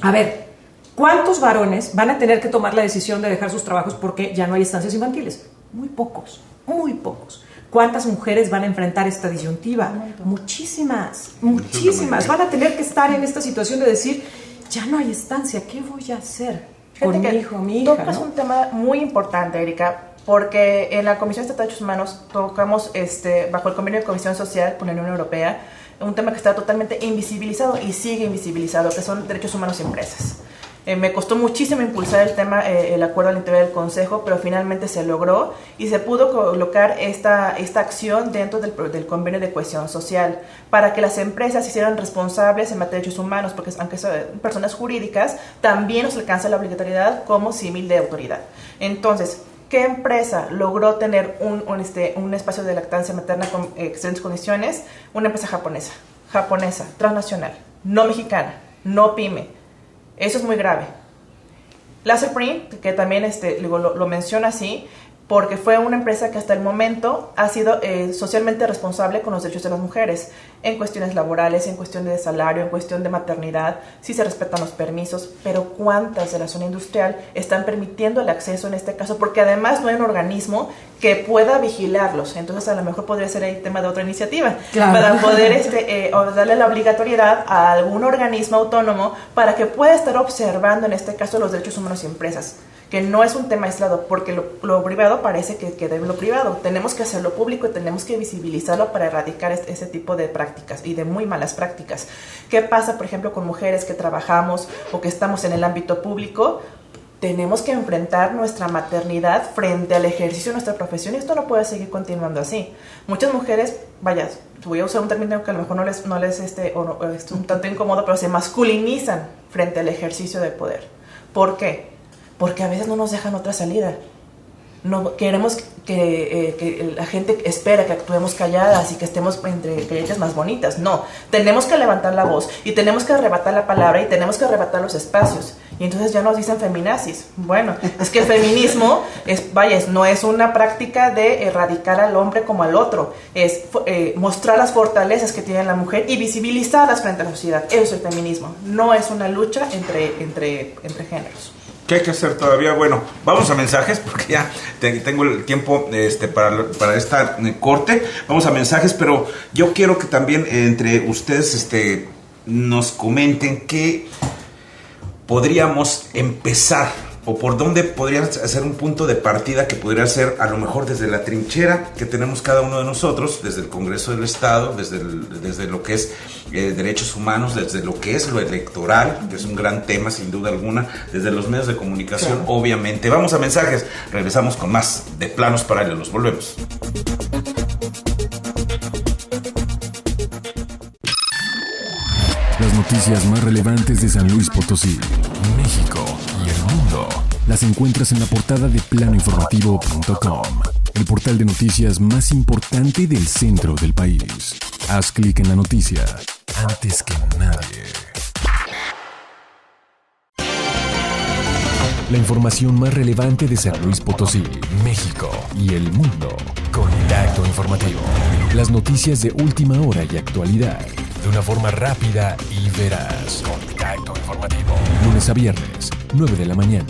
A ver, ¿cuántos varones van a tener que tomar la decisión de dejar sus trabajos porque ya no hay estancias infantiles? Muy pocos, muy pocos. ¿Cuántas mujeres van a enfrentar esta disyuntiva? Muchísimas, muchísimas. Van a tener que estar en esta situación de decir, ya no hay estancia, ¿qué voy a hacer con mi hijo, mi hija? Tocas un tema muy importante, Erika, porque en la Comisión Estatal de Derechos Humanos tocamos, bajo el convenio de Comisión Social con la Unión Europea, un tema que está totalmente invisibilizado y sigue invisibilizado, que son derechos humanos y empresas. Me costó muchísimo impulsar el tema, el acuerdo al interior del Consejo, pero finalmente se logró y se pudo colocar esta acción dentro del convenio de cohesión social para que las empresas se hicieran responsables en materia de derechos humanos, porque aunque son personas jurídicas, también nos alcanza la obligatoriedad como símil de autoridad. Entonces, ¿qué empresa logró tener un espacio de lactancia materna con excelentes condiciones? Una empresa japonesa, transnacional, no mexicana, no pyme. Eso es muy grave. Laserprint, que también lo menciona así, porque fue una empresa que hasta el momento ha sido socialmente responsable con los derechos de las mujeres, en cuestiones laborales, en cuestión de salario, en cuestión de maternidad, sí se respetan los permisos, pero ¿cuántas de la zona industrial están permitiendo el acceso en este caso? Porque además no hay un organismo que pueda vigilarlos, entonces a lo mejor podría ser el tema de otra iniciativa, claro, para poder darle la obligatoriedad a algún organismo autónomo para que pueda estar observando en este caso los derechos humanos y empresas, que no es un tema aislado, porque lo privado parece que queda en lo privado. Tenemos que hacerlo público y tenemos que visibilizarlo para erradicar ese tipo de prácticas y de muy malas prácticas. ¿Qué pasa, por ejemplo, con mujeres que trabajamos o que estamos en el ámbito público? Tenemos que enfrentar nuestra maternidad frente al ejercicio de nuestra profesión y esto no puede seguir continuando así. Muchas mujeres, vaya, voy a usar un término que a lo mejor no les es un tanto incómodo, pero se masculinizan frente al ejercicio del poder. ¿Por qué? Porque a veces no nos dejan otra salida. No queremos que la gente espera que actuemos calladas y que estemos entre ellas más bonitas. No, tenemos que levantar la voz y tenemos que arrebatar la palabra y tenemos que arrebatar los espacios. Y entonces ya nos dicen feminazis. Bueno, es que el feminismo no es una práctica de erradicar al hombre como al otro. Es mostrar las fortalezas que tiene la mujer y visibilizarlas frente a la sociedad. Eso es el feminismo. No es una lucha entre géneros. ¿Qué hay que hacer todavía? Bueno, vamos a mensajes porque ya tengo el tiempo para esta corte. Vamos a mensajes, pero yo quiero que también entre ustedes nos comenten qué podríamos empezar o por dónde podría ser un punto de partida que podría ser a lo mejor desde la trinchera que tenemos cada uno de nosotros, desde el Congreso del Estado, desde lo que es derechos humanos, desde lo que es lo electoral, que es un gran tema sin duda alguna, desde los medios de comunicación, claro, obviamente. Vamos a mensajes, regresamos con más de Planos Paralelos, volvemos. Las noticias más relevantes de San Luis Potosí, México y el mundo las encuentras en la portada de planoinformativo.com, el portal de noticias más importante del centro del país. Haz clic en la noticia antes que nadie. La información más relevante de San Luis Potosí, México y el mundo. Contacto Informativo. Las noticias de última hora y actualidad de una forma rápida y veraz. Contacto Informativo. Lunes a viernes, 9 de la mañana.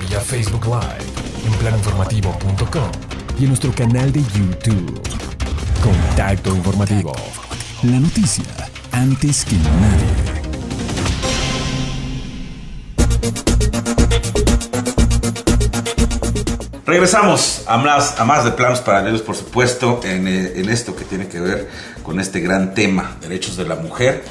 Vía Facebook Live, en planoinformativo.com y en nuestro canal de YouTube. Contacto Informativo. La noticia antes que nadie. Regresamos a más de Planos Paralelos, por supuesto, en esto que tiene que ver con este gran tema, derechos de la mujer,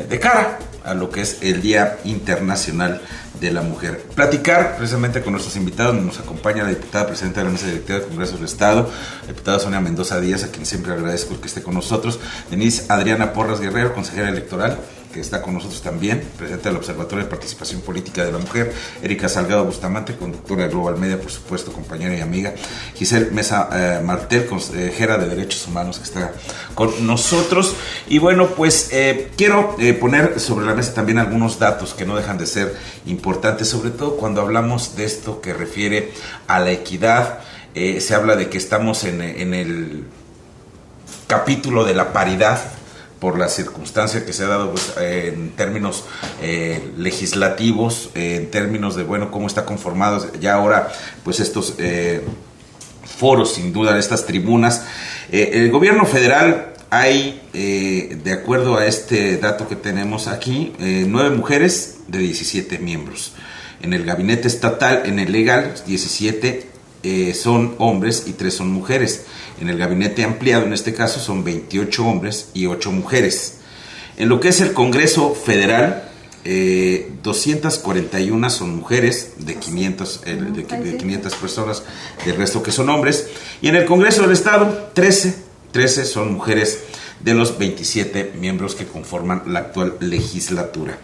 de cara a lo que es el Día Internacional de la Mujer. Platicar precisamente con nuestros invitados, nos acompaña la diputada presidenta de la Mesa Directiva del Congreso del Estado, la diputada Sonia Mendoza Díaz, a quien siempre agradezco que esté con nosotros, Denise Adriana Porras Guerrero, consejera electoral, que está con nosotros también, presidenta del Observatorio de Participación Política de la Mujer, Erika Salgado Bustamante, conductora de Global Media, por supuesto, compañera y amiga, Giselle Mesa Martel, consejera de Derechos Humanos, que está con nosotros. Y bueno, pues quiero poner sobre la mesa también algunos datos que no dejan de ser importantes, sobre todo cuando hablamos de esto que refiere a la equidad se habla de que estamos en el capítulo de la paridad por la circunstancia que se ha dado, pues, en términos legislativos, en términos de, bueno, cómo está conformado ya ahora, pues, estos foros, sin duda, estas tribunas. El gobierno federal hay, de acuerdo a este dato que tenemos aquí, 9 mujeres de 17 miembros. En el gabinete estatal, en el legal, 17 son hombres y 3 son mujeres. En el gabinete ampliado, en este caso, son 28 hombres y 8 mujeres. En lo que es el Congreso Federal, 241 son mujeres, de 500 personas, del resto que son hombres. Y en el Congreso del Estado, 13 son mujeres de los 27 miembros que conforman la actual legislatura.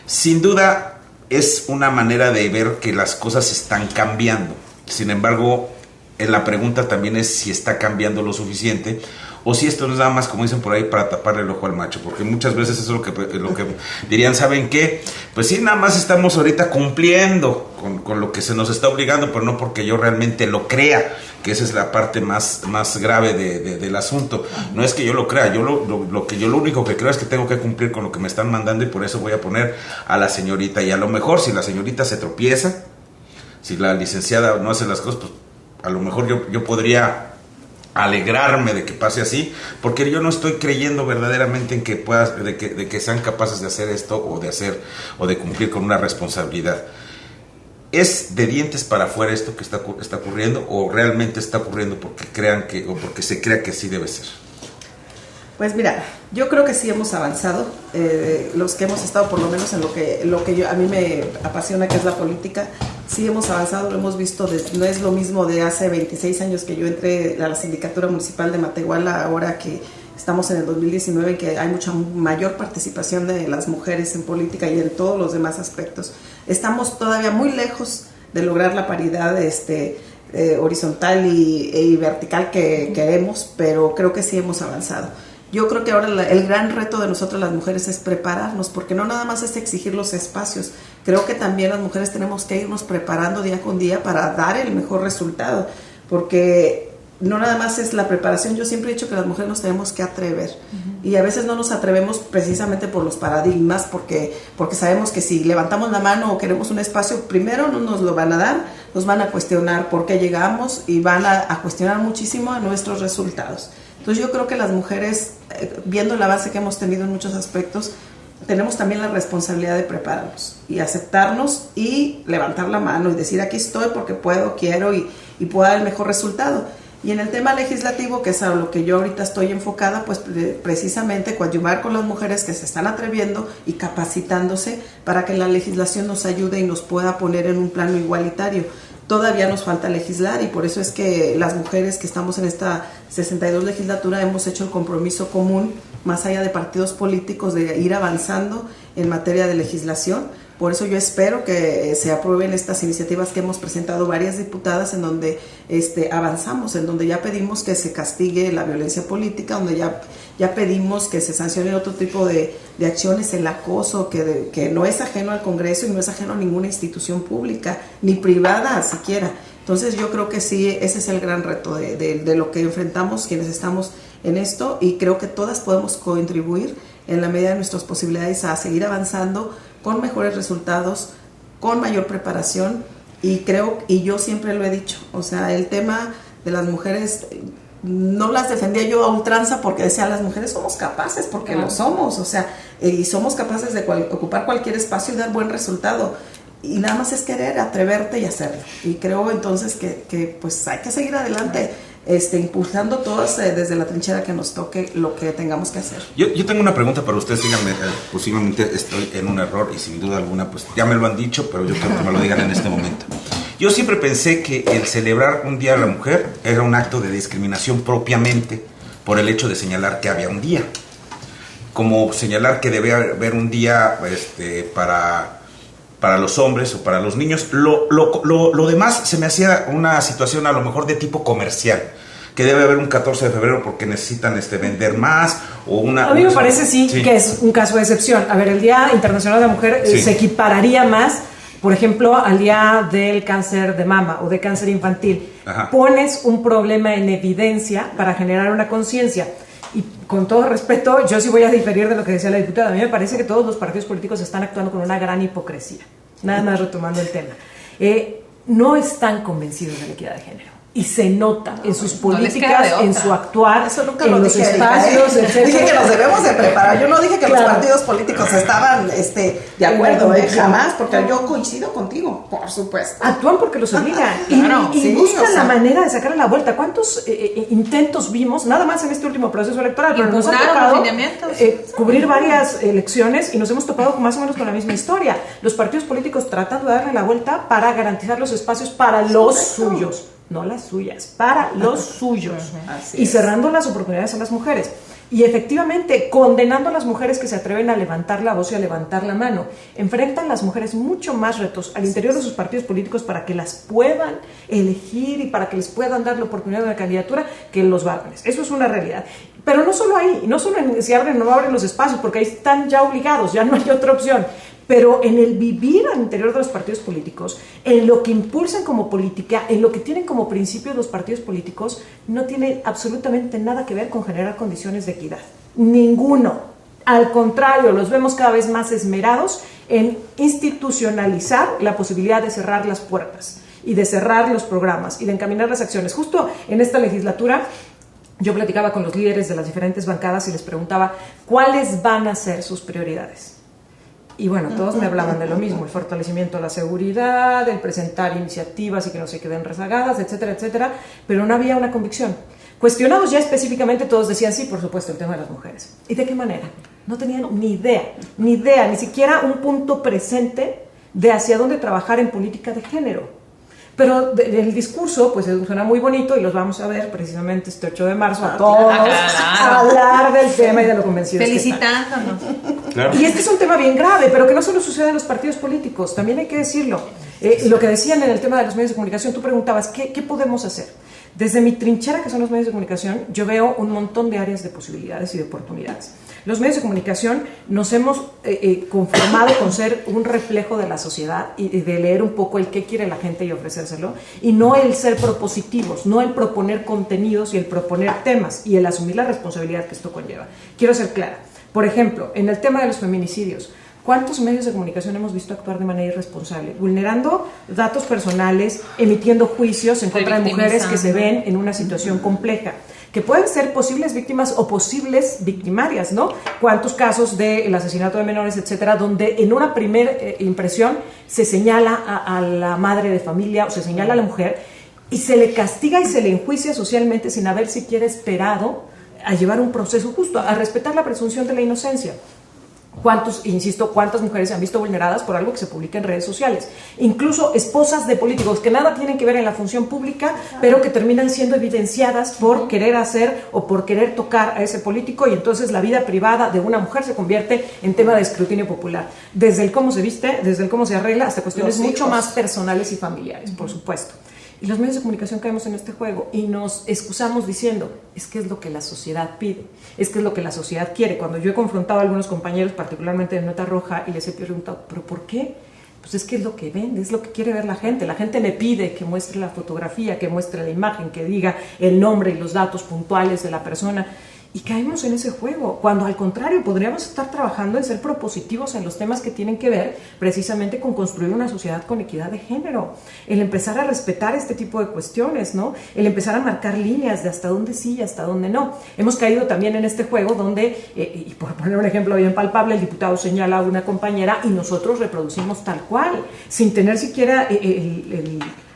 Sin duda, es una manera de ver que las cosas están cambiando. Sin embargo, la pregunta también es si está cambiando lo suficiente o si esto no es nada más, como dicen por ahí, para taparle el ojo al macho, porque muchas veces eso es lo que dirían, ¿saben qué? Pues sí, nada más estamos ahorita cumpliendo con lo que se nos está obligando, pero no porque yo realmente lo crea, que esa es la parte más grave del asunto. No es que yo lo crea, yo lo único que creo es que tengo que cumplir con lo que me están mandando, y por eso voy a poner a la señorita. Y a lo mejor si la señorita se tropieza, si la licenciada no hace las cosas, pues a lo mejor yo podría alegrarme de que pase así, porque yo no estoy creyendo verdaderamente en que de que sean capaces de hacer esto o de cumplir con una responsabilidad. ¿Es de dientes para afuera esto que está ocurriendo, o realmente está ocurriendo porque se crea que sí debe ser? Pues mira, yo creo que sí hemos avanzado, los que hemos estado por lo menos en lo que a mí me apasiona, que es la política. Sí hemos avanzado, lo hemos visto, no es lo mismo de hace 26 años que yo entré a la sindicatura municipal de Matehuala, ahora que estamos en el 2019, que hay mucha mayor participación de las mujeres en política y en todos los demás aspectos. Estamos todavía muy lejos de lograr la paridad horizontal y vertical que queremos, pero creo que sí hemos avanzado. Yo creo que ahora el gran reto de nosotros las mujeres es prepararnos, porque no nada más es exigir los espacios. Creo que también las mujeres tenemos que irnos preparando día con día para dar el mejor resultado, porque no nada más es la preparación. Yo siempre he dicho que las mujeres nos tenemos que atrever, y a veces no nos atrevemos precisamente por los paradigmas, porque sabemos que si levantamos la mano o queremos un espacio, primero no nos lo van a dar, nos van a cuestionar por qué llegamos y van a cuestionar muchísimo a nuestros resultados. Entonces yo creo que las mujeres, viendo el avance que hemos tenido en muchos aspectos, tenemos también la responsabilidad de prepararnos y aceptarnos y levantar la mano y decir, aquí estoy porque puedo, quiero y puedo dar el mejor resultado. Y en el tema legislativo, que es a lo que yo ahorita estoy enfocada, pues precisamente coadyuvar con las mujeres que se están atreviendo y capacitándose para que la legislación nos ayude y nos pueda poner en un plano igualitario. Todavía nos falta legislar, y por eso es que las mujeres que estamos en esta 62 legislatura hemos hecho el compromiso común, más allá de partidos políticos, de ir avanzando en materia de legislación. Por eso yo espero que se aprueben estas iniciativas que hemos presentado varias diputadas, en donde avanzamos, en donde ya pedimos que se castigue la violencia política, donde ya pedimos que se sancione otro tipo de acciones, el acoso, que no es ajeno al Congreso y no es ajeno a ninguna institución pública, ni privada siquiera. Entonces yo creo que sí, ese es el gran reto de lo que enfrentamos quienes estamos en esto, y creo que todas podemos contribuir en la medida de nuestras posibilidades a seguir avanzando con mejores resultados, con mayor preparación, y yo siempre lo he dicho, o sea, el tema de las mujeres no las defendía yo a ultranza, porque decía, las mujeres somos capaces, porque lo somos, o sea, y somos capaces de ocupar cualquier espacio y dar buen resultado, y nada más es querer, atreverte y hacerlo. Y creo entonces que pues hay que seguir adelante, impulsando todos desde la trinchera que nos toque lo que tengamos que hacer. Yo tengo una pregunta para ustedes. Díganme, posiblemente estoy en un error, y sin duda alguna pues ya me lo han dicho, pero yo quiero que me lo digan en este momento. Yo siempre pensé que el celebrar un Día de la Mujer era un acto de discriminación propiamente, por el hecho de señalar que había un día, como señalar que debe haber un día para los hombres o para los niños. Lo demás se me hacía una situación a lo mejor de tipo comercial, que debe haber un 14 de febrero porque necesitan vender más, o A mí me parece sí que es un caso de excepción. A ver, el Día Internacional de la Mujer se equipararía más Por ejemplo, al día del cáncer de mama o de cáncer infantil, pones un problema en evidencia para generar una conciencia. Y con todo respeto, yo sí voy a diferir de lo que decía la diputada. A mí me parece que todos los partidos políticos están actuando con una gran hipocresía. Nada más retomando el tema. No están convencidos de la equidad de género. Y se nota en sus políticas, en su actuar, eso nunca en lo los dije, espacios, etc. Dije que nos debemos de preparar. Yo no dije que los partidos políticos estaban de acuerdo, jamás, porque yo coincido contigo, por supuesto. Actúan porque los obligan y buscan la manera de sacarle la vuelta. ¿Cuántos intentos vimos, nada más en este último proceso electoral, pero nos ha tocado cubrir varias elecciones y nos hemos topado más o menos con la misma historia? Los partidos políticos tratando de darle la vuelta para garantizar los espacios para los suyos. No las suyas, para los suyos. Y cerrando las oportunidades a las mujeres. Y efectivamente, condenando a las mujeres que se atreven a levantar la voz y a levantar la mano. Enfrentan las mujeres mucho más retos al interior de sus partidos políticos para que las puedan elegir y para que les puedan dar la oportunidad de una candidatura que los varones. Eso es una realidad. Pero no solo ahí, no solo en si abren o no abren los espacios, porque ahí están ya obligados, ya no hay otra opción. Pero en el vivir al interior de los partidos políticos, en lo que impulsan como política, en lo que tienen como principio los partidos políticos, no tiene absolutamente nada que ver con generar condiciones de equidad. Ninguno. Al contrario, los vemos cada vez más esmerados en institucionalizar la posibilidad de cerrar las puertas y de cerrar los programas y de encaminar las acciones. Justo en esta legislatura, yo platicaba con los líderes de las diferentes bancadas y les preguntaba cuáles van a ser sus prioridades. Y bueno, todos me hablaban de lo mismo, el fortalecimiento de la seguridad, el presentar iniciativas y que no se queden rezagadas, etcétera, etcétera, pero no había una convicción. Cuestionados ya específicamente, todos decían sí, por supuesto, el tema de las mujeres. ¿Y de qué manera? No tenían ni idea, ni siquiera un punto presente de hacia dónde trabajar en política de género. Pero el discurso, pues suena muy bonito y los vamos a ver precisamente este 8 de marzo a todos a hablar del tema y de lo convencidos felicitándonos. Claro. Y este es un tema bien grave, pero que no solo sucede en los partidos políticos, también hay que decirlo. Lo que decían en el tema de los medios de comunicación, tú preguntabas, ¿qué podemos hacer? Desde mi trinchera, que son los medios de comunicación, yo veo un montón de áreas de posibilidades y de oportunidades. Los medios de comunicación nos hemos conformado con ser un reflejo de la sociedad y de leer un poco el qué quiere la gente y ofrecérselo, y no el ser propositivos, no el proponer contenidos y el proponer temas y el asumir la responsabilidad que esto conlleva. Quiero ser clara. Por ejemplo, en el tema de los feminicidios, ¿cuántos medios de comunicación hemos visto actuar de manera irresponsable? Vulnerando datos personales, emitiendo juicios en contra de mujeres que se ven en una situación compleja, que pueden ser posibles víctimas o posibles victimarias, ¿no? ¿Cuántos casos del asesinato de menores, etcétera, donde en una primera impresión se señala a la madre de familia o se señala a la mujer y se le castiga y se le enjuicia socialmente sin haber siquiera esperado a llevar un proceso justo, a respetar la presunción de la inocencia? ¿Cuántas mujeres se han visto vulneradas por algo que se publica en redes sociales? Incluso esposas de políticos que nada tienen que ver en la función pública, pero que terminan siendo evidenciadas por querer hacer o por querer tocar a ese político, y entonces la vida privada de una mujer se convierte en tema de escrutinio popular. Desde el cómo se viste, desde el cómo se arregla, hasta cuestiones mucho más personales y familiares, por supuesto. Y los medios de comunicación caemos en este juego y nos excusamos diciendo, es que es lo que la sociedad pide, es que es lo que la sociedad quiere. Cuando yo he confrontado a algunos compañeros, particularmente de Nota Roja, y les he preguntado, ¿pero por qué? Pues es que es lo que vende, es lo que quiere ver la gente. La gente me pide que muestre la fotografía, que muestre la imagen, que diga el nombre y los datos puntuales de la persona. Y caemos en ese juego, cuando al contrario podríamos estar trabajando en ser propositivos en los temas que tienen que ver precisamente con construir una sociedad con equidad de género, el empezar a respetar este tipo de cuestiones, ¿no? El empezar a marcar líneas de hasta dónde sí y hasta dónde no. Hemos caído también en este juego donde, y por poner un ejemplo bien palpable, el diputado señala a una compañera y nosotros reproducimos tal cual, sin tener siquiera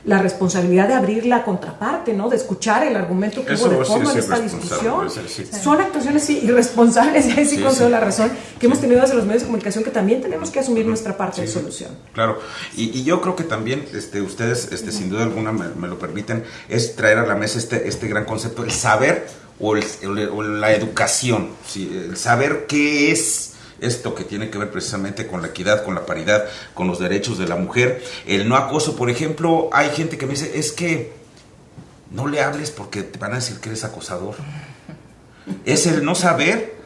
la responsabilidad de abrir la contraparte, ¿no? De escuchar el argumento que hubo de fondo en esta discusión. Son actuaciones irresponsables, y ahí sí concedo la razón, que hemos tenido desde los medios de comunicación, que también tenemos que asumir nuestra parte de solución. Claro, y yo creo que también ustedes, sin duda alguna, me lo permiten, es traer a la mesa este gran concepto, el saber o la educación, ¿sí? El saber qué es esto que tiene que ver precisamente con la equidad, con la paridad, con los derechos de la mujer, el no acoso. Por ejemplo, hay gente que me dice, es que no le hables porque te van a decir que eres acosador. Es el no saber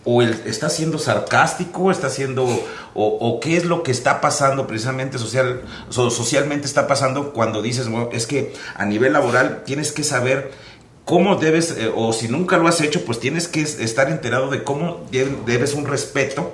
o está siendo sarcástico, está siendo, o qué es lo que está pasando precisamente socialmente está pasando cuando dices, bueno, es que a nivel laboral tienes que saber cómo debes, o si nunca lo has hecho, pues tienes que estar enterado de cómo debes un respeto,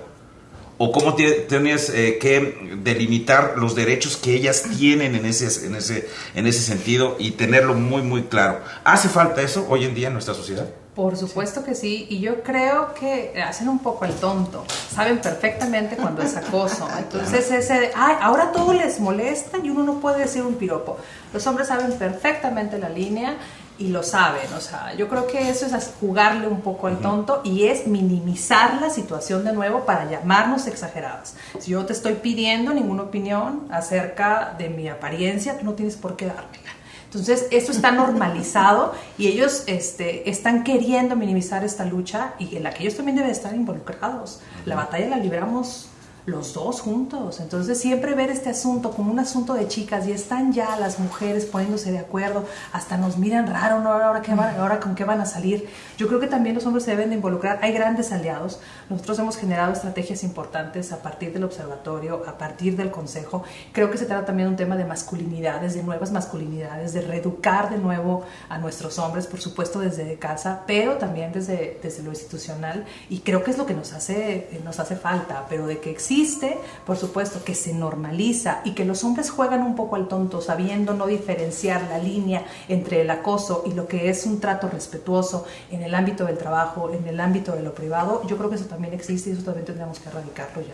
o cómo tienes que delimitar los derechos que ellas tienen en ese sentido, y tenerlo muy, muy claro. ¿Hace falta eso hoy en día en nuestra sociedad? Por supuesto que sí, y yo creo que hacen un poco el tonto, saben perfectamente cuando es acoso, entonces ese de, ahora todo les molesta y uno no puede decir un piropo. Los hombres saben perfectamente la línea y lo saben, o sea, yo creo que eso es jugarle un poco al tonto y es minimizar la situación de nuevo para llamarnos exageradas. Si yo te estoy pidiendo ninguna opinión acerca de mi apariencia, tú no tienes por qué dármela. Entonces, esto está normalizado y ellos están queriendo minimizar esta lucha y en la que ellos también deben estar involucrados. La batalla la libramos los dos juntos. Entonces, siempre ver este asunto como un asunto de chicas y están ya las mujeres poniéndose de acuerdo, hasta nos miran raro, ¿no? Ahora con qué van a salir. Yo creo que también los hombres se deben de involucrar. Hay grandes aliados. Nosotros hemos generado estrategias importantes a partir del observatorio, a partir del consejo. Creo que se trata también de un tema de masculinidades, de nuevas masculinidades, de reeducar de nuevo a nuestros hombres, por supuesto desde casa, pero también desde lo institucional. Y creo que es lo que nos hace falta, pero de que existe, por supuesto, que se normaliza y que los hombres juegan un poco al tonto, sabiendo no diferenciar la línea entre el acoso y lo que es un trato respetuoso en el ámbito del trabajo, en el ámbito de lo privado. Yo creo que eso también existe y eso también tendríamos que erradicarlo ya.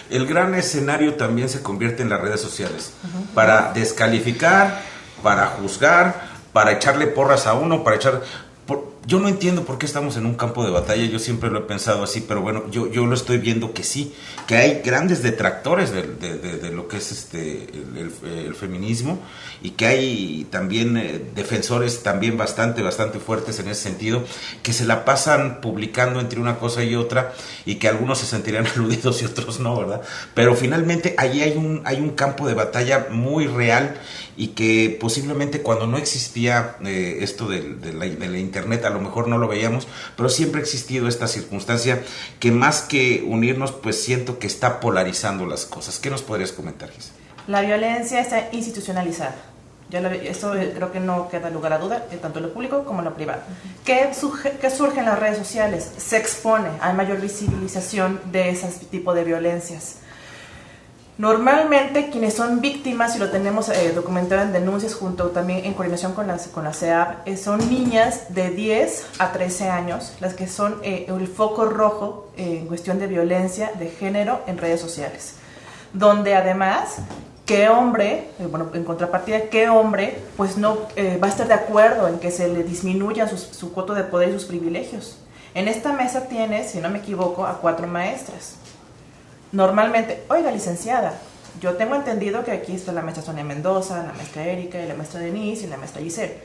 El gran escenario también se convierte en las redes sociales, para descalificar, para juzgar, para echarle porras a uno, yo no entiendo por qué estamos en un campo de batalla, yo siempre lo he pensado así, pero bueno, yo lo estoy viendo que sí, que hay grandes detractores de lo que es el feminismo, y que hay también defensores también bastante fuertes en ese sentido, que se la pasan publicando entre una cosa y otra, y que algunos se sentirían aludidos y otros no, ¿verdad? Pero finalmente allí hay un campo de batalla muy real, y que posiblemente cuando no existía esto de la internet, a lo mejor no lo veíamos, pero siempre ha existido esta circunstancia que más que unirnos, pues siento que está polarizando las cosas. ¿Qué nos podrías comentar, Gisela? La violencia está institucionalizada. Esto creo que no queda lugar a duda, tanto en lo público como en lo privado. ¿Qué surge en las redes sociales? Se expone, hay mayor visibilización de ese tipo de violencias. Normalmente quienes son víctimas, y lo tenemos documentado en denuncias junto también en coordinación con la CEAP, son niñas de 10 a 13 años, las que son el foco rojo en cuestión de violencia de género en redes sociales. Donde además, ¿qué hombre, en contrapartida, qué hombre pues no va a estar de acuerdo en que se le disminuya su cuota de poder y sus privilegios? En esta mesa tienes, si no me equivoco, a 4 maestras. Normalmente, oiga, licenciada, yo tengo entendido que aquí está la maestra Sonia Mendoza, la maestra Erika, y la maestra Denise y la maestra Giselle.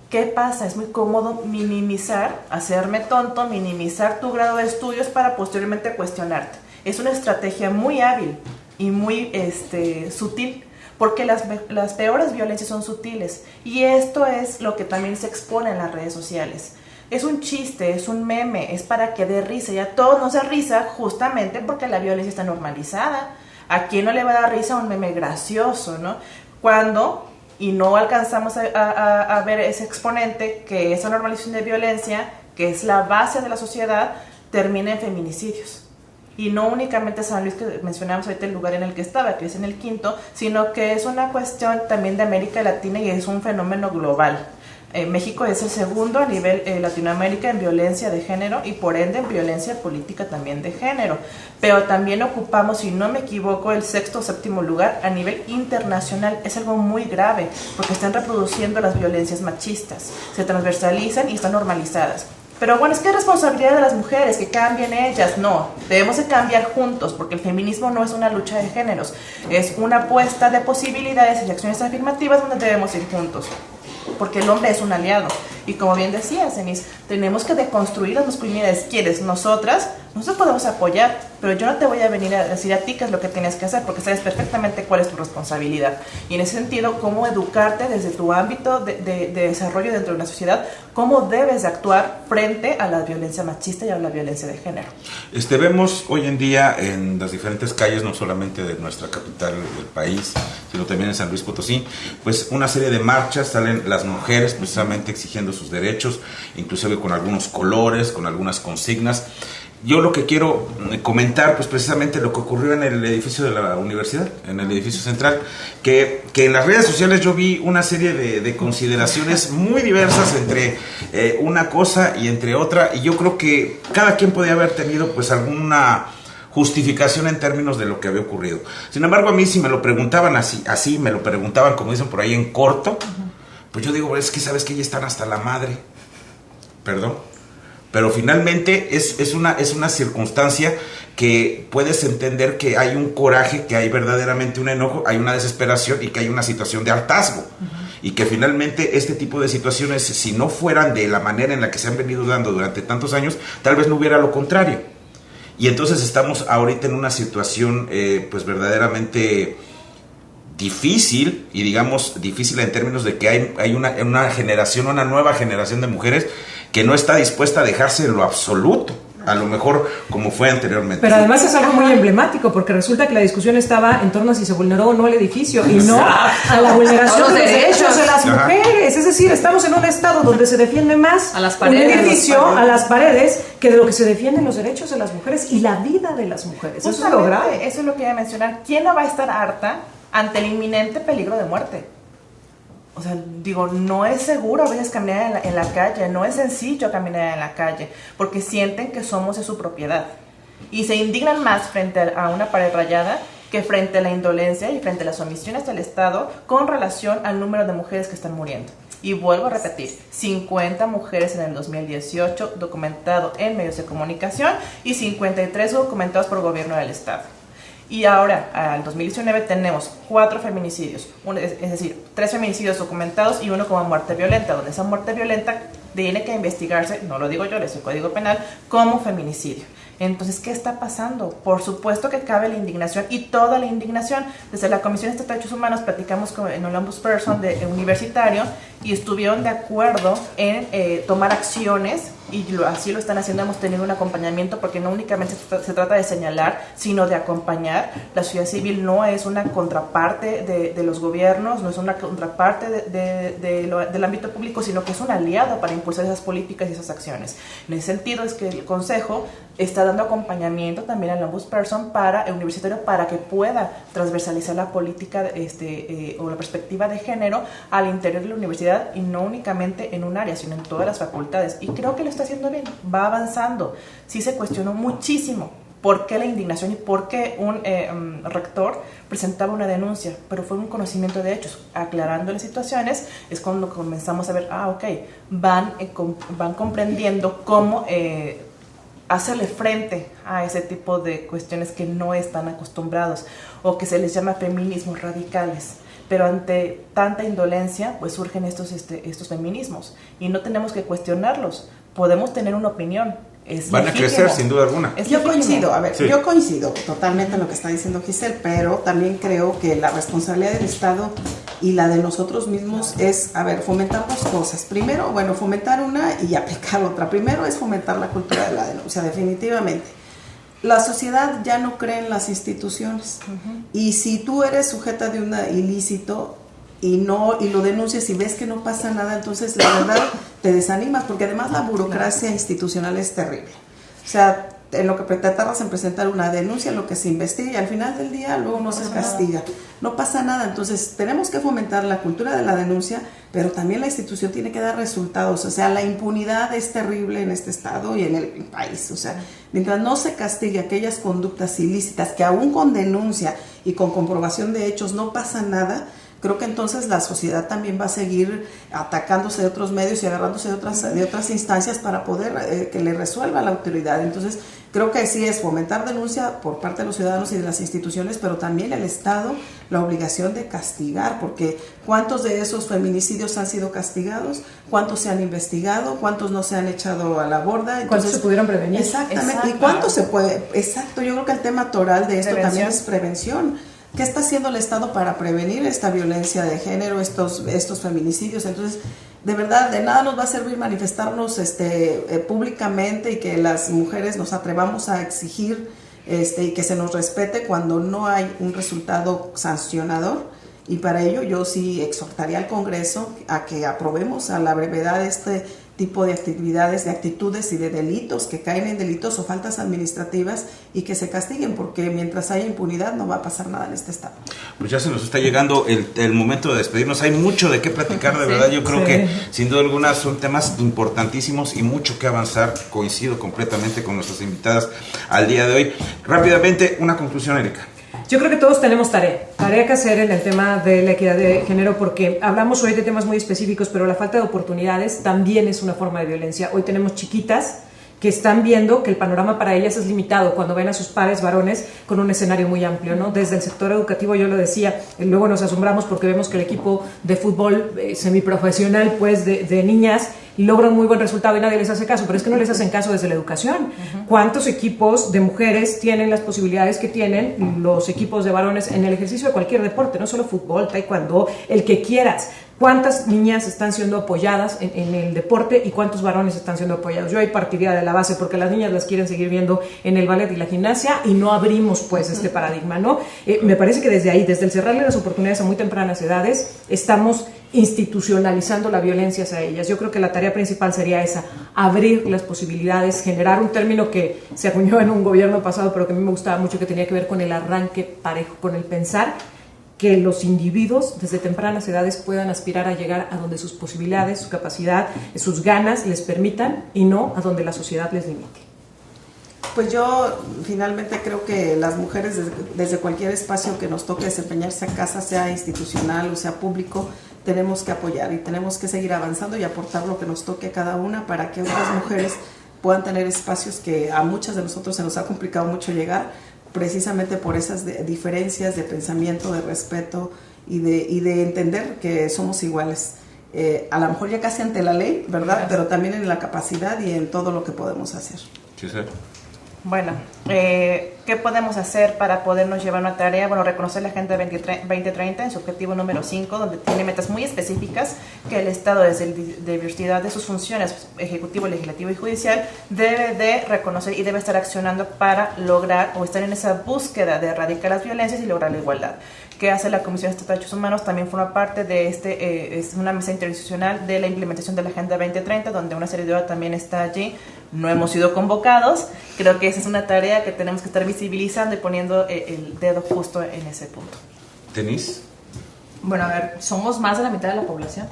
¿Qué pasa? Es muy cómodo minimizar, hacerme tonto, minimizar tu grado de estudios para posteriormente cuestionarte. Es una estrategia muy hábil y muy sutil, porque las peores violencias son sutiles, y esto es lo que también se expone en las redes sociales. Es un chiste, es un meme, es para que dé risa. Ya todos nos da risa justamente porque la violencia está normalizada. ¿A quién no le va a dar risa un meme gracioso, no? Y no alcanzamos a ver ese exponente, que esa normalización de violencia, que es la base de la sociedad, termina en feminicidios. Y no únicamente San Luis, que mencionamos ahorita el lugar en el que estaba, que es en el 5º, sino que es una cuestión también de América Latina y es un fenómeno global. México es el segundo a nivel Latinoamérica en violencia de género, y por ende en violencia política también de género, pero también ocupamos, si no me equivoco, el 6º o 7º lugar a nivel internacional. Es algo muy grave porque están reproduciendo las violencias machistas, se transversalizan y están normalizadas. Pero bueno, es que es responsabilidad de las mujeres que cambien ellas. No, debemos de cambiar juntos, porque el feminismo no es una lucha de géneros, es una apuesta de posibilidades y acciones afirmativas donde debemos ir juntos, porque el hombre es un aliado. Y como bien decía Cenis, tenemos que deconstruir las masculinidades. ¿Quiénes? Nosotras, nosotros podemos apoyar, pero yo no te voy a venir a decir a ti qué es lo que tienes que hacer, porque sabes perfectamente cuál es tu responsabilidad. Y en ese sentido, cómo educarte desde tu ámbito de desarrollo dentro de una sociedad, cómo debes de actuar frente a la violencia machista y a la violencia de género. Vemos hoy en día en las diferentes calles, no solamente de nuestra capital del país, sino también en San Luis Potosí, pues una serie de marchas, salen las mujeres precisamente exigiendo sus derechos, inclusive con algunos colores, con algunas consignas. Yo lo que quiero comentar, pues precisamente lo que ocurrió en el edificio de la universidad, en el edificio central, que en las redes sociales yo vi una serie de consideraciones muy diversas entre una cosa y entre otra, y yo creo que cada quien podía haber tenido pues alguna justificación en términos de lo que había ocurrido. Sin embargo, a mí si me lo preguntaban así me lo preguntaban, como dicen por ahí, en corto, pues yo digo, es que sabes que ya están hasta la madre, perdón. Pero finalmente es una circunstancia que puedes entender que hay un coraje, que hay verdaderamente un enojo, hay una desesperación y que hay una situación de hartazgo. Y que finalmente este tipo de situaciones, si no fueran de la manera en la que se han venido dando durante tantos años, tal vez no hubiera lo contrario. Y entonces estamos ahorita en una situación pues verdaderamente difícil, y digamos difícil en términos de que hay una generación, una nueva generación de mujeres que no está dispuesta a dejarse en lo absoluto, a lo mejor como fue anteriormente. Pero además es algo muy emblemático, porque resulta que la discusión estaba en torno a si se vulneró o no el edificio, y no a la vulneración de los derechos de las mujeres. Es decir, estamos en un estado donde se defiende más a las paredes, un edificio, a las paredes, que de lo que se defienden los derechos de las mujeres y la vida de las mujeres. Eso es lo grave. Eso es lo que iba a mencionar. ¿Quién no va a estar harta ante el inminente peligro de muerte? O sea, digo, no es seguro a veces caminar en la calle, no es sencillo caminar en la calle, porque sienten que somos de su propiedad. Y se indignan más frente a una pared rayada que frente a la indolencia y frente a las omisiones del Estado con relación al número de mujeres que están muriendo. Y vuelvo a repetir, 50 mujeres en el 2018 documentado en medios de comunicación y 53 documentados por el gobierno del Estado. Y ahora, al 2019, tenemos 4 feminicidios, es decir, 3 feminicidios documentados y 1 como muerte violenta, donde esa muerte violenta tiene que investigarse, no lo digo yo, es el Código Penal, como feminicidio. Entonces, ¿qué está pasando? Por supuesto que cabe la indignación, y toda la indignación. Desde la Comisión de Derechos Humanos platicamos con el ombudsperson universitario y estuvieron de acuerdo en tomar acciones, y así lo están haciendo. Hemos tenido un acompañamiento, porque no únicamente se trata de señalar, sino de acompañar. La sociedad civil no es una contraparte de los gobiernos, no es una contraparte del ámbito público, sino que es un aliado para impulsar esas políticas y esas acciones. En ese sentido es que el Consejo está dando acompañamiento también al ombudsperson universitario para que pueda transversalizar la política o la perspectiva de género al interior de la universidad, y no únicamente en un área, sino en todas las facultades. Y creo que lo está haciendo bien, va avanzando. Sí se cuestionó muchísimo por qué la indignación y por qué un rector presentaba una denuncia, pero fue un conocimiento de hechos. Aclarando las situaciones es cuando comenzamos a ver, van comprendiendo cómo hacerle frente a ese tipo de cuestiones que no están acostumbrados, o que se les llama feminismos radicales. Pero ante tanta indolencia, pues surgen estos feminismos, y no tenemos que cuestionarlos. Podemos tener una opinión. Van a crecer, sin duda alguna. Yo coincido totalmente en lo que está diciendo Giselle, pero también creo que la responsabilidad del Estado y la de nosotros mismos es, fomentar 2 cosas. Primero, fomentar una y aplicar otra. Primero es fomentar la cultura de la denuncia, definitivamente. La sociedad ya no cree en las instituciones. Y si tú eres sujeta de un ilícito y lo denuncias y ves que no pasa nada, entonces la verdad te desanimas, porque además la burocracia institucional es terrible. O sea, en lo que te tardas en presentar una denuncia, en lo que se investiga, y al final del día luego no se castiga, no pasa nada. Entonces tenemos que fomentar la cultura de la denuncia, pero también la institución tiene que dar resultados. O sea, la impunidad es terrible en este estado y en el país. O sea, mientras no se castigue aquellas conductas ilícitas que aún con denuncia y con comprobación de hechos no pasa nada, creo que entonces la sociedad también va a seguir atacándose de otros medios y agarrándose de otras instancias para poder que le resuelva la autoridad. Entonces, creo que sí es fomentar denuncia por parte de los ciudadanos y de las instituciones, pero también el Estado la obligación de castigar, porque ¿cuántos de esos feminicidios han sido castigados? ¿Cuántos se han investigado? ¿Cuántos no se han echado a la borda? Entonces, ¿cuántos se pudieron prevenir? Exactamente. Exacto. ¿Y cuántos se puede? Exacto, yo creo que el tema toral de esto Prevención. también es prevención. ¿Qué está haciendo el Estado para prevenir esta violencia de género, estos feminicidios? Entonces, de verdad, de nada nos va a servir manifestarnos públicamente y que las mujeres nos atrevamos a exigir y que se nos respete cuando no hay un resultado sancionador. Y para ello yo sí exhortaría al Congreso a que aprobemos a la brevedad este tipo de actividades, de actitudes y de delitos que caen en delitos o faltas administrativas y que se castiguen, porque mientras haya impunidad no va a pasar nada en este estado. Pues ya se nos está llegando el momento de despedirnos. Hay mucho de qué platicar, de verdad. Yo creo que sin duda alguna son temas importantísimos y mucho que avanzar. Coincido completamente con nuestras invitadas al día de hoy. Rápidamente, una conclusión, Erika. Yo creo que todos tenemos tarea que hacer en el tema de la equidad de género, porque hablamos hoy de temas muy específicos, pero la falta de oportunidades también es una forma de violencia. Hoy tenemos chiquitas que están viendo que el panorama para ellas es limitado cuando ven a sus pares varones con un escenario muy amplio, ¿no? Desde el sector educativo, yo lo decía, luego nos asombramos porque vemos que el equipo de fútbol semiprofesional, pues de niñas, logra un muy buen resultado y nadie les hace caso, pero es que no les hacen caso desde la educación. ¿Cuántos equipos de mujeres tienen las posibilidades que tienen los equipos de varones en el ejercicio de cualquier deporte, no solo fútbol, taekwondo, el que quieras? ¿Cuántas niñas están siendo apoyadas en el deporte y cuántos varones están siendo apoyados? Yo ahí partiría de la base porque las niñas las quieren seguir viendo en el ballet y la gimnasia y no abrimos pues este paradigma, ¿no? Me parece que desde ahí, desde el cerrarle las oportunidades a muy tempranas edades, estamos institucionalizando la violencia hacia ellas. Yo creo que la tarea principal sería esa, abrir las posibilidades, generar un término que se acuñó en un gobierno pasado, pero que a mí me gustaba mucho, que tenía que ver con el arranque parejo, con el pensar que los individuos desde tempranas edades puedan aspirar a llegar a donde sus posibilidades, su capacidad, sus ganas les permitan y no a donde la sociedad les limite. Pues yo finalmente creo que las mujeres desde cualquier espacio que nos toque desempeñarse a casa, sea institucional o sea público, tenemos que apoyar y tenemos que seguir avanzando y aportar lo que nos toque a cada una para que otras mujeres puedan tener espacios que a muchas de nosotros se nos ha complicado mucho llegar, precisamente por esas diferencias de pensamiento, de respeto y de entender que somos iguales. A lo mejor ya casi ante la ley, ¿verdad? Pero también en la capacidad y en todo lo que podemos hacer. Sí, sí. Bueno, ¿qué podemos hacer para podernos llevar una tarea? Bueno, reconocer la Agenda 2030 en su objetivo número 5, donde tiene metas muy específicas que el Estado, desde la diversidad de sus funciones, ejecutivo, legislativo y judicial, debe de reconocer y debe estar accionando para lograr o estar en esa búsqueda de erradicar las violencias y lograr la igualdad. ¿Qué hace la Comisión Estatal de Derechos Humanos? También forma parte de es una mesa interinstitucional de la implementación de la Agenda 2030, donde una servidora también está allí. No hemos sido convocados. Creo que esa es una tarea que tenemos que estar visibilizando y poniendo el dedo justo en ese punto. ¿Denise? Bueno, a ver, somos más de la mitad de la población.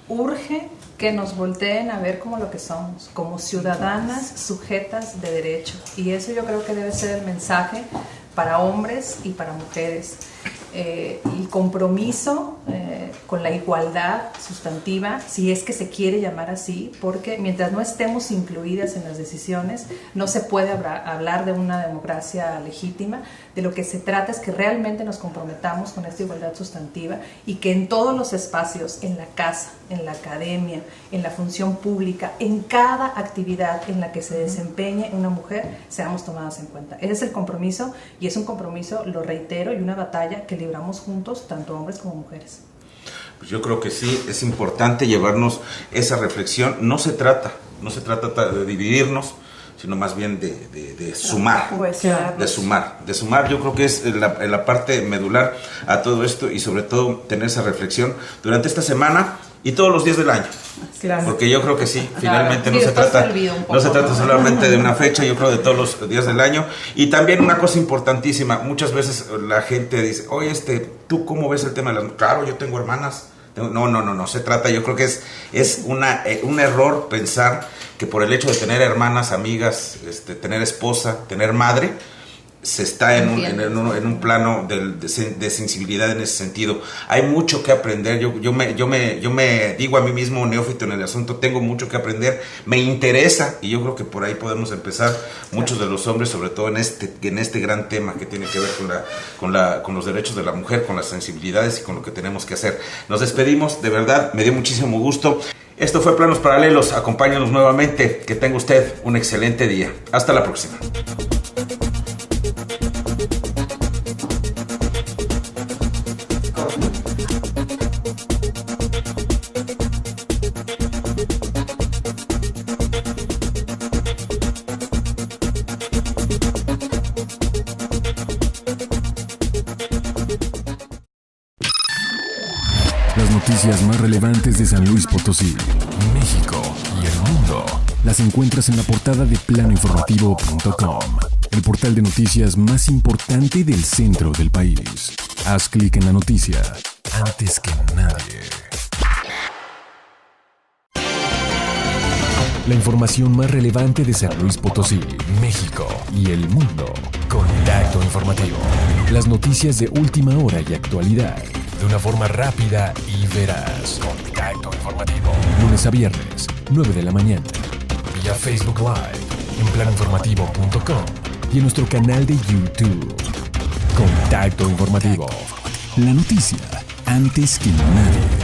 Urge que nos volteen a ver como lo que somos, como ciudadanas sujetas de derecho. Y eso yo creo que debe ser el mensaje para hombres y para mujeres. El compromiso con la igualdad sustantiva, si es que se quiere llamar así, porque mientras no estemos incluidas en las decisiones, no se puede hablar de una democracia legítima. De lo que se trata es que realmente nos comprometamos con esta igualdad sustantiva y que en todos los espacios, en la casa, en la academia, en la función pública, en cada actividad en la que se desempeñe una mujer, seamos tomadas en cuenta. Ese es el compromiso y es un compromiso, lo reitero, y una batalla que libramos juntos, tanto hombres como mujeres. Pues yo creo que sí, es importante llevarnos esa reflexión. No se trata de dividirnos, sino más bien de sumar, de sumar. Yo creo que es la parte medular a todo esto y sobre todo tener esa reflexión durante esta semana y todos los días del año. Claro. Porque yo creo que sí, finalmente sí, no se trata solamente de una fecha, yo creo de todos los días del año. Y también una cosa importantísima, muchas veces la gente dice, oye, ¿tú cómo ves el tema de las mujeres? Claro, yo tengo hermanas. No se trata, yo creo que es un error pensar que por el hecho de tener hermanas, amigas, tener esposa, tener madre, se está en un plano de sensibilidad en ese sentido. Hay mucho que aprender. Yo me digo a mí mismo, neófito en el asunto, tengo mucho que aprender, me interesa, y yo creo que por ahí podemos empezar muchos de los hombres, sobre todo en este gran tema que tiene que ver con los derechos de la mujer, con las sensibilidades y con lo que tenemos que hacer. Nos despedimos, de verdad, me dio muchísimo gusto. Esto fue Planos Paralelos, acompáñanos nuevamente, que tenga usted un excelente día. Hasta la próxima. Las noticias más relevantes de San Luis Potosí, México y el mundo las encuentras en la portada de planoinformativo.com, el portal de noticias más importante del centro del país. Haz clic en la noticia antes que nadie. La información más relevante de San Luis Potosí, México y el mundo. Contacto Informativo. Las noticias de última hora y actualidad de una forma rápida y veraz. Contacto Informativo. Lunes a viernes, 9 de la mañana. Vía Facebook Live, en planoinformativo.com y en nuestro canal de YouTube. Contacto Informativo. La noticia antes que nadie.